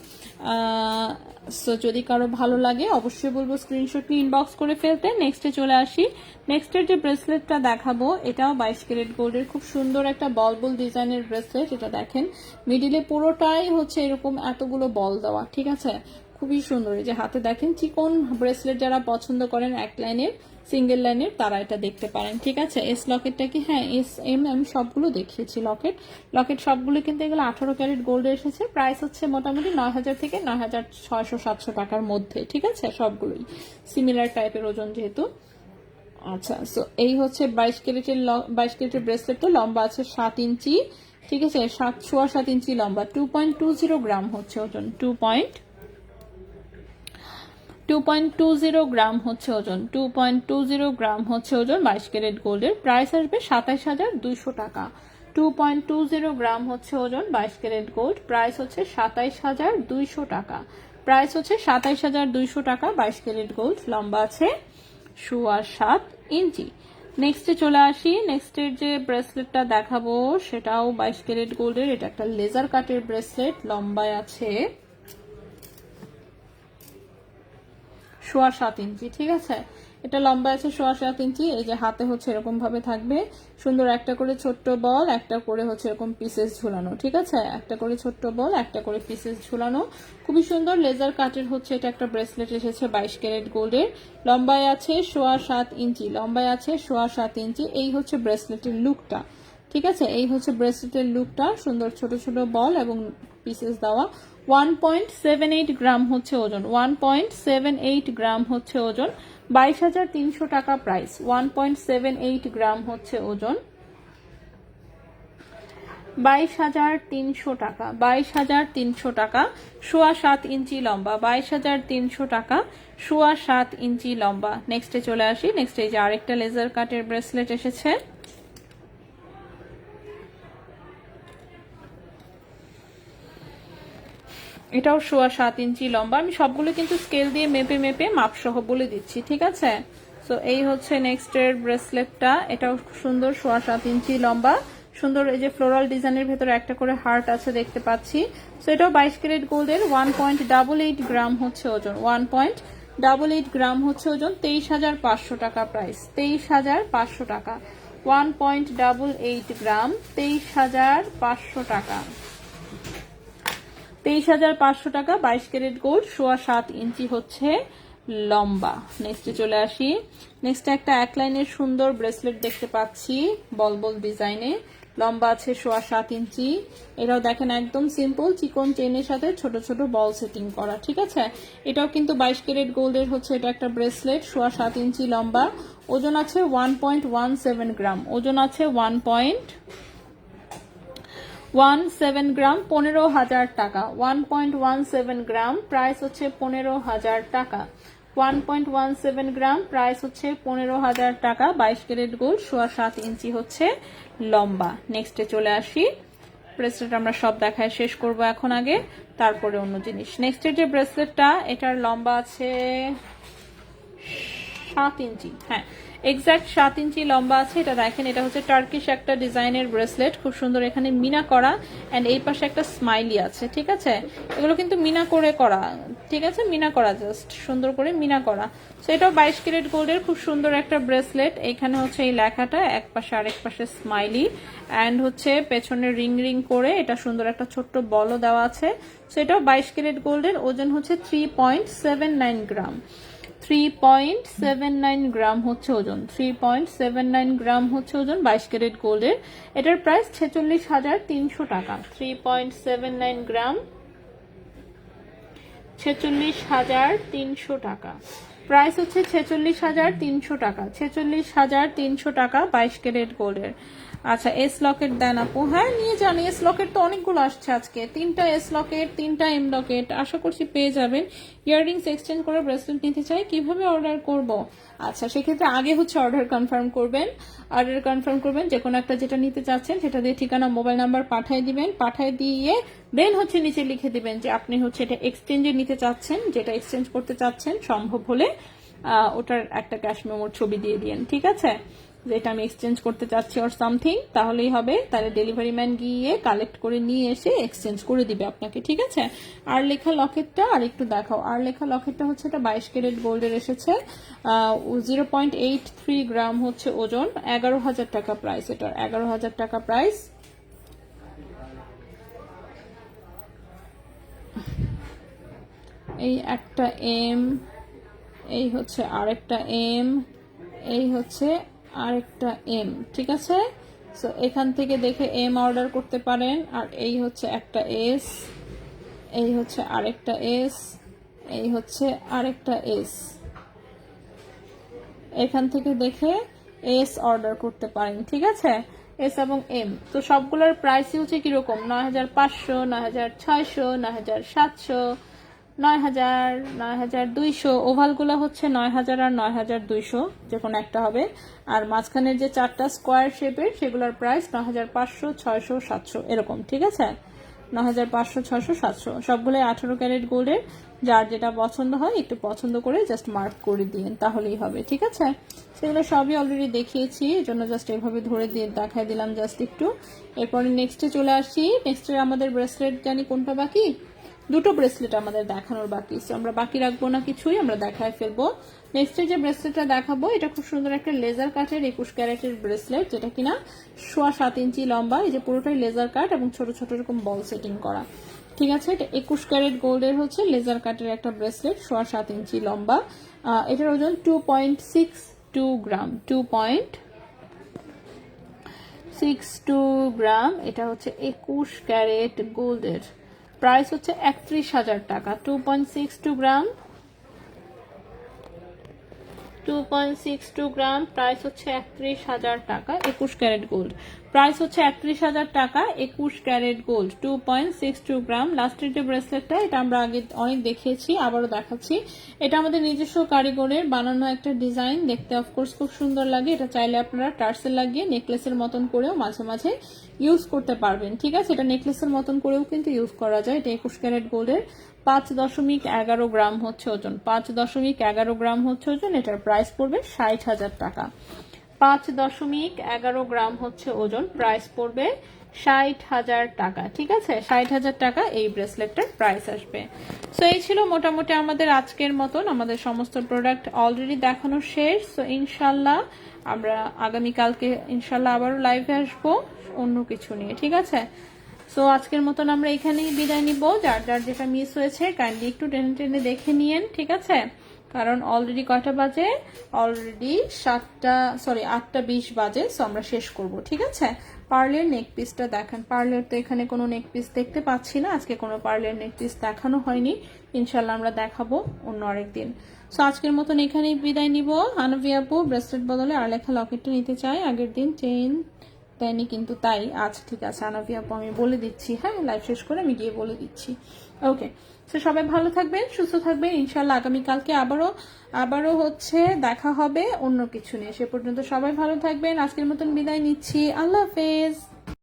সো যদি কারো ভালো লাগে অবশ্যই বলবো স্ক্রিনশট নিয়ে ইনবক্স করে ফেলতে। নেক্সটে চলে আসি। নেক্সটের যে ব্রেসলেটটা দেখাবো এটাও 22 ক্যারেট গোল্ডের, খুব সুন্দর একটা বল বল ডিজাইনের ব্রেসলেট। এটা দেখেন মিডিলে পুরোটাই হচ্ছে এরকম এতগুলো বল দেওয়া। ঠিক আছে, খুবই সুন্দর। এই যে হাতে দেখেন চিকন ব্রেসলেট যারা পছন্দ করেন এক লাইনের সিঙ্গেল লাইনের তারা এটা দেখতে পারেন। ঠিক আছে, এস লকেটটা কি, হ্যাঁ এস এম আমি সবগুলো দেখিয়েছি। লকেট সবগুলো কিন্তু এগুলো 18 ক্যারেট গোল্ডে এসেছে। প্রাইস হচ্ছে মোটামুটি 9,000 থেকে 9,600-700 টাকার মধ্যে। ঠিক আছে, সবগুলোই সিমিলার টাইপের ওজন যেহেতু। আচ্ছা, সো এই হচ্ছে 22 ক্যারেটের ব্রেসলেটটা, লম্বা আছে 7 ইঞ্চি। ঠিক আছে, 7.25 ইঞ্চি লম্বা, 2.20 গ্রাম হচ্ছে ওজন, 2.20 গ্রাম হচ্ছে ওজন, 2.20 গ্রাম হচ্ছে ওজন 22 ক্যারেট গোল্ডের। প্রাইস আসবে 27,200 টাকা। 2.20 গ্রাম হচ্ছে ওজন 22 ক্যারেট গোল্ড, প্রাইস হচ্ছে 27,200 টাকা। প্রাইস হচ্ছে 27,200 টাকা। 22 ক্যারেট গোল্ড, লম্বা আছে 7.25 ইঞ্চি। নেক্সটে চলে আসি। নেক্সটের যে ব্রেসলেটটা দেখাবো সেটাও 22 ক্যারেট গোল্ডের। এটা একটা লেজার কাটের ব্রেসলেট, লম্বায় আছে 7.25 ইঞ্চি। ঠিক আছে, এটা লম্বা আছে 7.25 ইঞ্চি। এই যে হাতে হচ্ছে এরকম ভাবে থাকবে সুন্দর একটা করে ছোট্ট বল, একটা করে হচ্ছে এরকম পিসেস ঝুলানো। ঠিক আছে, একটা করে ছোট্ট বল, একটা করে পিসেস ঝুলানো, খুবই সুন্দর লেজার কাটের হচ্ছে এটা একটা ব্রেসলেট এসেছে 22 ক্যারেট গোল্ডের। লম্বায় আছে 7.25 ইঞ্চি, লম্বায় আছে 7.25 ইঞ্চি। এই হচ্ছে ব্রেসলেটের লুকটা। ঠিক আছে, এই হচ্ছে ব্রেসলেটের লুকটা, সুন্দর ছোট ছোট বল এবং পিসেস দেওয়া। 1.78 গ্রাম হচ্ছে ওজন, 1.78 গ্রাম হচ্ছে ওজন, 22,300 টাকা প্রাইস। 1.78 গ্রাম হচ্ছে ওজন, 22,300 টাকা, 22,300 টাকা। 7.25 ইঞ্চি লম্বা, 22,300 টাকা, 7.25 ইঞ্চি লম্বা। নেক্সটে চলে আসি। নেক্সট এই যে আরেকটা লেজার কাটের ব্রেসলেট এসেছে, এটাও 7.25 ইঞ্চি লম্বা। আমি সবগুলো কিন্তু স্কেল দিয়ে মেপে মেপে মাপসহ বলে দিচ্ছি। ঠিক আছে, সো এই হচ্ছে নেক্সটের ব্রেসলেটটা, এটাও সুন্দর 7.25 ইঞ্চি লম্বা, সুন্দর। এই যে ফ্লোরাল ডিজাইনের ভেতরে একটা করে হার্ট আছে দেখতে পাচ্ছি। সো এটাও 22 ক্যারেট গোল্ডের, 1.88 গ্রাম হচ্ছে ওজন, 1.88 গ্রাম হচ্ছে ওজন, 23,500 টাকা প্রাইস, 23,500 টাকা। 1.88 গ্রাম, 23,500 টাকা, 23,500 টাকা। 22 ক্যারেট গোল্ড, 7.25 ইঞ্চি হচ্ছে লম্বা। নেক্সটে চলে আসি। নেক্সট একটা এক লাইনের সুন্দর ব্রেসলেট দেখতে পাচ্ছি বল বল ডিজাইনে, লম্বা আছে 7.25 ইঞ্চি। এটাও দেখেন একদম সিম্পল চিকন চেনের সাথে ছোট ছোট বল সেটিং করা। ঠিক আছে, এটাও কিন্তু 22 ক্যারেট গোল্ডের হচ্ছে এটা একটা ব্রেসলেট, 7.25 ইঞ্চি লম্বা, ওজন আছে 1.17 গ্রাম, ওজন আছে 1.17 গ্রাম, 15,000 টাকা। 1.17 গ্রাম, প্রাইস হচ্ছে 15,000 টাকা। 1.17 গ্রাম, প্রাইস হচ্ছে 15,000 টাকা। 22 ক্যারেট গোল্ড, 7.25 ইঞ্চি হচ্ছে লম্বা। নেক্সটে চলে আসি। ব্রেসলেট আমরা সব দেখায় শেষ করব এখন, আগে তারপরে অন্য জিনিস। নেক্সটের যে ব্রেসলেটটা, এটার লম্বা আছে 7 ইঞ্চি, হ্যাঁ এক্সাক্ট 7 ইঞ্চি লম্বা আছে। এটা দেখেন, এটা হচ্ছে টার্কিশ একটা ডিজাইনের ব্রেসলেট, খুব সুন্দর, এখানে মিনা করা এন্ড এই পাশে একটা স্মাইলি আছে। ঠিক আছে, এগুলো কিন্তু মিনা করে করা। ঠিক আছে, মিনা করা, জাস্ট সুন্দর করে মিনা করা। তো এটাও 22 ক্যারেট গোল্ডের, খুব সুন্দর একটা ব্রেসলেট। এখানে হচ্ছে এই লেখাটা, এক পাশে আরেক পাশে স্মাইলি এন্ড হচ্ছে পেছনে রিং রিং করে এটা সুন্দর একটা ছোট্ট বলও দেওয়া আছে। তো এটাও 22 ক্যারেট গোল্ডের, ওজন হচ্ছে 3.79 গ্রাম, 3.79 গ্রাম হচ্ছে ওজন, 3.79 গ্রাম হচ্ছে ওজন 22 ক্যারেট গোল্ডের। এটার প্রাইস 46,300 টাকা। 3.79 গ্রাম, 46,300 টাকা। প্রাইস হচ্ছে 46,300 টাকা, 46,300 টাকা 22 ক্যারেট গোল্ডের। আচ্ছা, এস লকেট দেন আপু? হ্যাঁ নিয়ে যান, এস লকেট তো অনেকগুলো আসছে আজকে, 3টা এস লকেট, 3টা এম লকেট, আশা করছি পেয়ে যাবেন। ইয়াররিংস এক্সচেঞ্জ করে ব্রেসলেট নিতে চাই, কিভাবে অর্ডার করব? আচ্ছা, সেক্ষেত্রে আগে হচ্ছে অর্ডার কনফার্ম করবেন। অর্ডার কনফার্ম করবেন, যে কোনো একটা যেটা নিতে চাচ্ছেন সেটা দিয়ে ঠিকানা মোবাইল নাম্বার পাঠিয়ে দিবেন, পাঠিয়ে দিয়ে দেন হচ্ছে নিচে লিখে দিবেন যে আপনি হচ্ছে এটা এক্সচেঞ্জে নিতে চাচ্ছেন, যেটা এক্সচেঞ্জ করতে চাচ্ছেন সম্ভব হলে ওটার একটা ক্যাশ মেমোর ছবি দিয়ে দিয়েন, ঠিক আছে, যেটা আমি এক্সচেঞ্জ করতে চাচ্ছি অর সামথিং, তাহলেই হবে। তাহলে ডেলিভারি ম্যান গিয়ে কালেক্ট করে নিয়ে এসে এক্সচেঞ্জ করে দিবে আপনাকে, ঠিক আছে। আর লেখা লকেটটা আর একটু দেখাও। আর লেখা লকেটটা হচ্ছে এটা 22 ক্যারেট গোল্ডের এসেছে, 0.83 গ্রাম হচ্ছে ওজন, 11,000 টাকা প্রাইস, এটার 11,000 টাকা প্রাইস। এই একটা এম, এই হচ্ছে আরেকটা এম, এই হচ্ছে আরেকটা এম, ঠিক আছে। সো এখান থেকে দেখে এম অর্ডার করতে পারেন। আর এই হচ্ছে একটা এস, এই হচ্ছে আরেকটা এস, এই হচ্ছে আরেকটা এস, এখান থেকে দেখে এস অর্ডার করতে পারেন, ঠিক আছে, এস এবং এম। তো সবগুলোর প্রাইসই হচ্ছে কিরকম, 9,500, 9,600, 9,700, 9,000, 9,200। ওভালগুলো হচ্ছে 9,000 আর 9,200, যে কোনো একটা হবে। আর মাঝখানের যে চারটা স্কোয়ার শেপের সেগুলোর প্রাইস 9,500, 600, 700 এরকম, ঠিক আছে। 9,500, 600, 700 সবগুলোই 18 ক্যারেট গোল্ডের। যার যেটা পছন্দ হয় একটু পছন্দ করে জাস্ট মার্ক করে দিন, তাহলেই হবে, ঠিক আছে। সেগুলো সবই অলরেডি দেখিয়েছি, এই জন্য জাস্ট এভাবে ধরে দিয়ে দেখাই দিলাম জাস্ট একটু। এরপরে নেক্সটে চলে আসি। নেক্সটে আমাদের ব্রেসলেট জানি কোনটা বাকি, দুটো ব্রেসলেট আমাদের দেখানোর বাকি। সো আমরা বাকি রাখবো না কিছুই, আমরা দেখায় ফেলবো। নেক্সটে যে ব্রেসলেটটা দেখাবো এটা খুব সুন্দর একটা লেজার কাটের 21 ক্যারেটের ব্রেসলেট, যেটা কিনা 7.25 ইঞ্চি লম্বা। এই যে পুরোটাই লেজার কাট এবং ছোট ছোট এরকম বল সেটিং করা, ঠিক আছে। এটা 21 ক্যারেট গোল্ডের হচ্ছে লেজার কাটের একটা ব্রেসলেট, 7.25 ইঞ্চি লম্বা। এটার ওজন 2.62 গ্রাম, 2.62 গ্রাম। এটা হচ্ছে 21 ক্যারেট গোল্ডের, প্রাইস হচ্ছে 31,000 টাকা। 2.62 গ্রাম, 2.62 গ্রাম, প্রাইস হচ্ছে 31,000 টাকা। 21 ক্যারেট গোল্ড, প্রাইস হচ্ছে 31,000 টাকা। 21 ক্যারেট গোল্ড, 2.62 গ্রাম। লাস্টের যে ব্রেসলেটটা, এটা আমরা আগে অনেক দেখিয়েছি, আবারও দেখাচ্ছি। এটা আমাদের নিজস্ব কারিগরের বানানো একটা ডিজাইন, দেখতে অফকোর্স খুব সুন্দর লাগে। এটা চাইলে আপনারা টার্সেল লাগিয়ে নেকলেসের মতন করেও মাঝে মাঝে ইউজ করতে পারবেন, ঠিক আছে। এটা নেকলেসের মতন করেও কিন্তু ইউজ করা যায়। এটা 21 ক্যারেট গোল্ডের, 5.11 গ্রাম হচ্ছে ওজন, 5.11 গ্রাম হচ্ছে ওজন। এটার প্রাইস পড়বে 60,000 টাকা। 5.11 গ্রাম হচ্ছে ওজন, প্রাইস পড়বে 60,000 টাকা, ঠিক আছে। 60,000 টাকা এই ব্রেসলেটটার প্রাইস আসবে। সো এই ছিল মোটামুটি আমাদের আজকের মতন। আমাদের সমস্ত প্রোডাক্ট অলরেডি দেখানো শেষ। সো ইনশাল্লাহ আমরা আগামীকালকে ইনশাল্লাহ আবারও লাইভে আসবো অন্য কিছু নিয়ে, ঠিক আছে। সো আজকের মতন আমরা এখানেই বিদায় নিব। যার যার যেটা মিস হয়েছে কাইন্ডলি একটু টেনে টেনে দেখে নিয়েন, ঠিক আছে। কারণ অলরেডি কয়টা বাজে, অলরেডি 8:20 বাজে। সো আমরা শেষ করব, ঠিক আছে। পার্লের নেক পিসটা দেখান। পার্লের তো এখানে কোনো নেক পিস দেখতে পাচ্ছি না, আজকে কোনো পার্লের নেক পিস দেখানো হয়নি। ইনশাল্লাহ আমরা দেখাবো অন্য আরেকদিন। সো আজকের মতন এখানেই বিদায় নিব। আনভি আপু ব্রেসলেট বদলে আর লেখা লকেটটা নিতে চাই, আগের দিন চেইন দেয়নি কিন্তু তাই। আচ্ছা ঠিক আছে আনভি আপু, আমি বলে দিচ্ছি, হ্যাঁ লাইভ শেষ করে আমি গিয়ে বলে দিচ্ছি। ওকে, তো সবাই ভালো থাকবেন, সুস্থ থাকবেন। ইনশাল্লাহ আগামীকালকে আবারও হচ্ছে দেখা হবে অন্য কিছু নিয়ে। সে পর্যন্ত সবাই ভালো থাকবেন। আজকের মতন বিদায় নিচ্ছি, আল্লাহ হাফেজ।